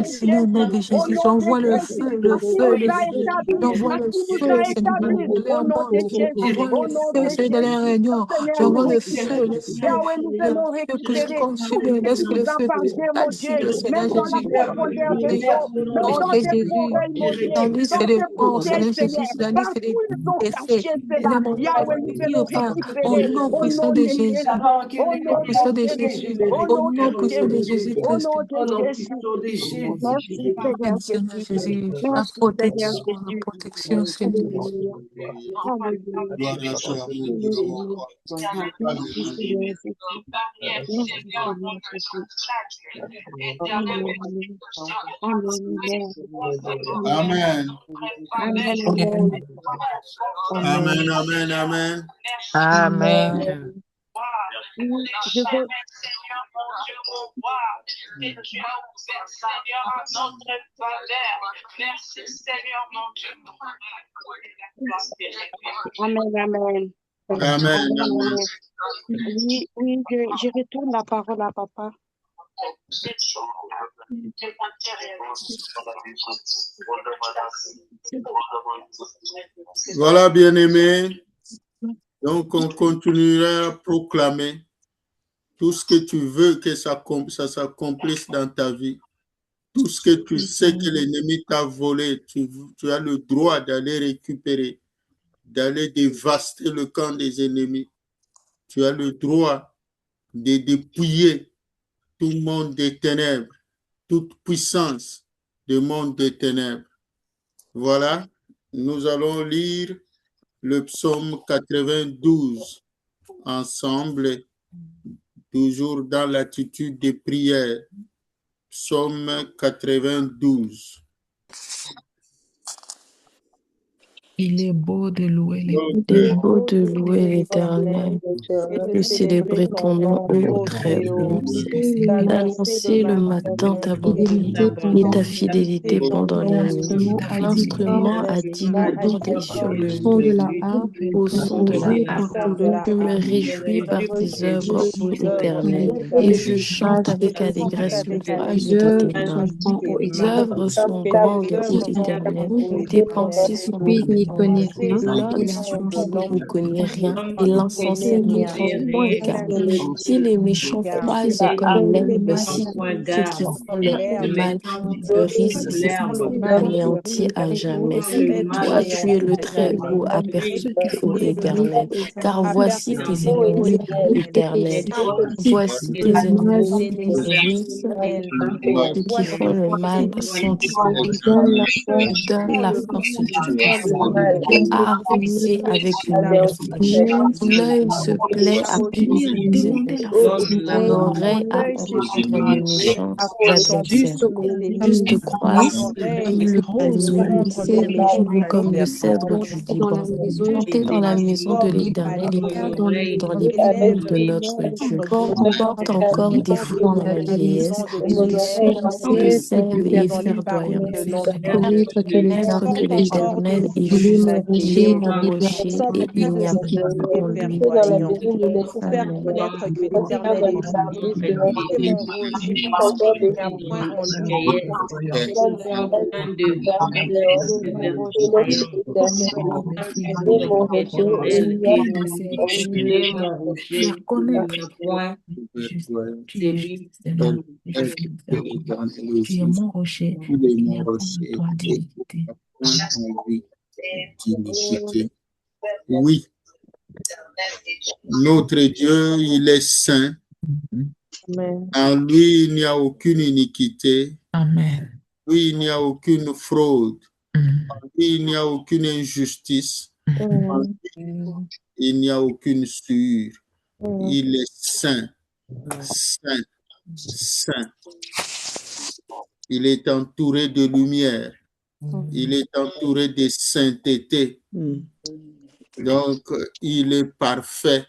Seigneur, au nom de Jésus, j'envoie le feu, le feu, le feu. J'envoie le feu, Seigneur, dans leur monde. J'envoie le feu, Seigneur, dans les réunions. J'envoie le feu, le feu. Le feu puisse consumer. Laisse que le feu puisse calciner, Seigneur Jésus. Au nom de Jésus. La liste des morts, Seigneur Jésus, la liste des décès. Seigneur, mon Dieu, au nom puissant de Jésus. Au nom puissant de Jésus. Au nom puissant de Jésus-Christ. Seigneur Jésus, la protection, Seigneur. Gloire à toi, mon Dieu, mon roi. Alléluia. Amen. Amen, amen, amen. Amen. Je veux... Amen, amen. Amen, amen. Oui, je retourne la parole à papa. Voilà, bien-aimé. Donc, on continuera à proclamer tout ce que tu veux que ça s'accomplisse dans ta vie. Tout ce que tu sais que l'ennemi t'a volé, tu as le droit d'aller récupérer, d'aller dévaster le camp des ennemis. Tu as le droit de dépouiller tout le monde des ténèbres toute puissance du monde des ténèbres. Voilà, nous allons lire le psaume 92 ensemble, toujours dans l'attitude de prière. Psaume 92. Il est beau de louer l'Éternel, de célébrer ton nom, ô très haut, d'annoncer le matin ta bonté et ta fidélité pendant la nuit. L'instrument a dit accorder sur le lieu, au son de la harpe. Je me réjouis par tes œuvres, ô Éternel, et je chante avec allégresse l'ouvrage de tes mains. Tes œuvres sont grandes, ô Éternel, tes pensées sont profondes. L'homme stupide n'y connaît rien et l'insensé n'y prend point garde. Si les méchants croisent comme l'herbe, si ceux qui font le mal fleurissent, ils sont anéantis à jamais. Toi, tu es le Très-Haut à perpétuer, ô Éternel, car voici tes ennemis, Éternel. Voici tes ennemis qui jouissent, ceux qui font le mal sont disgracés. Donne la force du puissant et à ruser avec une flèche. Mon œil se plaît à punir mon oreille à entendre mes méchants adversaires. Juste croise brille comme le cèdre du Liban. Montez dans la maison de l'Éternel et promenez dans les plaines de notre Dieu. On porte encore des fruits dans la vieillesse, des sources de sève et verdoyants. Connaître que l'Éternel est juste, il est mon rocher et il n'y a point en lui d'union. Amen. Connaître que l'Éternel est mon rocher, il n'y a point en lui Tu es mon rocher, il n'y a pas en toi d'iniquité. Oui, notre Dieu, il est saint. Amen. En lui, il n'y a aucune iniquité. Amen. Lui, il n'y a aucune fraude. Mm. En lui, il n'y a aucune injustice. En lui, il n'y a aucune souillure. Il est saint, saint, saint. Il est entouré de lumière. Il est entouré de sainteté. Donc, il est parfait.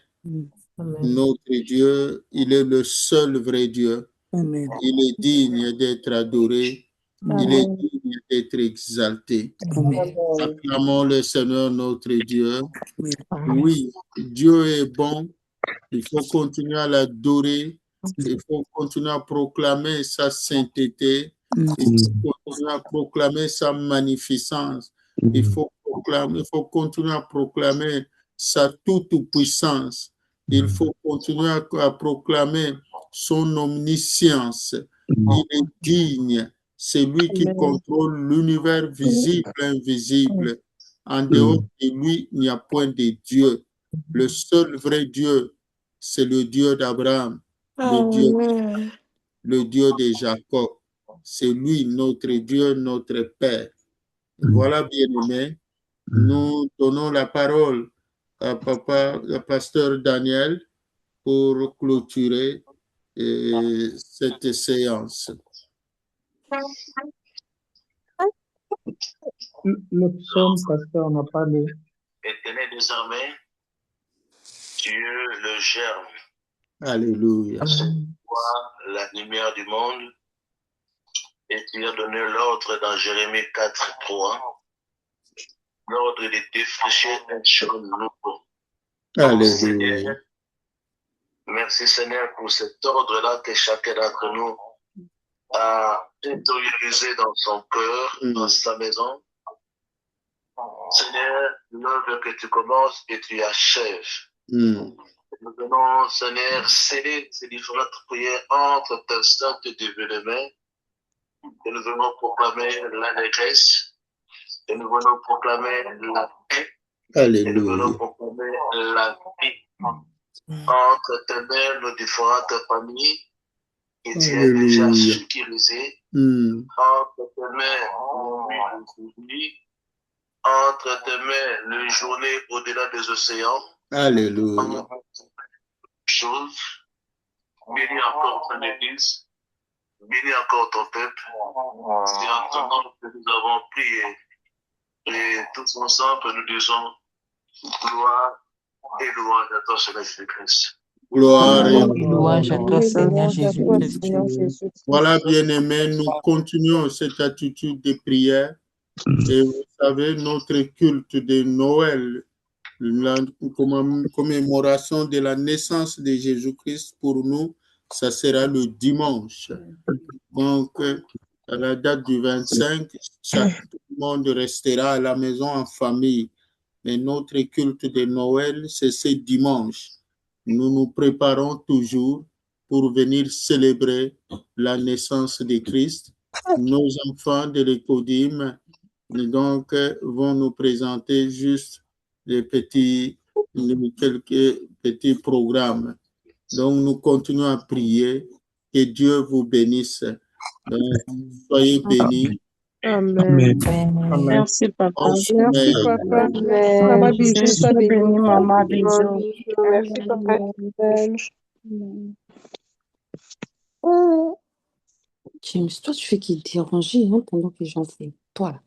Notre Dieu, il est le seul vrai Dieu. Amen. Il est digne d'être adoré. Il est digne d'être exalté. Amen. Acclamons le Seigneur notre Dieu. Oui, Dieu est bon. Il faut continuer à l'adorer. Il faut continuer à proclamer sa sainteté. Il faut continuer à proclamer sa magnificence. Il faut continuer à proclamer sa toute-puissance. Il faut continuer à proclamer son omniscience. Il est digne. C'est lui qui contrôle l'univers visible et invisible. En dehors de lui, il n'y a point de Dieu. Le seul vrai Dieu, c'est le Dieu d'Abraham, le Dieu de Jacob. C'est lui, notre Dieu, notre Père. Voilà, bien-aimés, nous donnons la parole à pasteur Daniel pour clôturer cette séance. Le psaume, pasteur, n'a pas lu. Et tenez désormais Dieu le germe. Alléluia. La lumière du monde. Et tu as donné l'ordre dans Jérémie 4:3. L'ordre de défricher un chemin nouveau. Alléluia. Merci Seigneur pour cet ordre-là que chacun d'entre nous a intériorisé dans son cœur, dans sa maison. Seigneur, l'œuvre que tu commences et tu achèves. Nous venons, Seigneur, sceller ces différentes prières entre ta sainte et divine main. Et nous venons proclamer l'allégresse. Et nous venons proclamer la paix. Alléluia. Et nous venons proclamer la vie entre tes mains, nos différentes familles. Et tu as déjà sécurisé Entre tes mains, entre tes mains, les journées au-delà des océans. Alléluia. Chose. Bénis encore ton Église. Bénis encore ton peuple. C'est en ton nom que nous avons prié. Et tous ensemble, nous disons gloire et louange à toi, Seigneur Jésus-Christ. Gloire et louange à toi, Seigneur Jésus-Christ. Voilà, bien-aimés, nous continuons cette attitude de prière. Et vous savez, notre culte de Noël, la commémoration de la naissance de Jésus-Christ pour nous, ça sera le dimanche. Donc, à la date du 25, tout le monde restera à la maison en famille. Mais notre culte de Noël, c'est ce dimanche. Nous nous préparons toujours pour venir célébrer la naissance de Christ. Nos enfants de l'Écodim donc vont nous présenter juste quelques petits programmes. Donc nous continuons à prier, que Dieu vous bénisse. Donc, soyez bénis. Amen. Amen. Merci, papa. Merci, papa. Maman Bijou, sois bénie. Maman Bijou. Merci, papa. James, toi, tu fais qui déranger hein, pendant que j'en fais. Toi, là.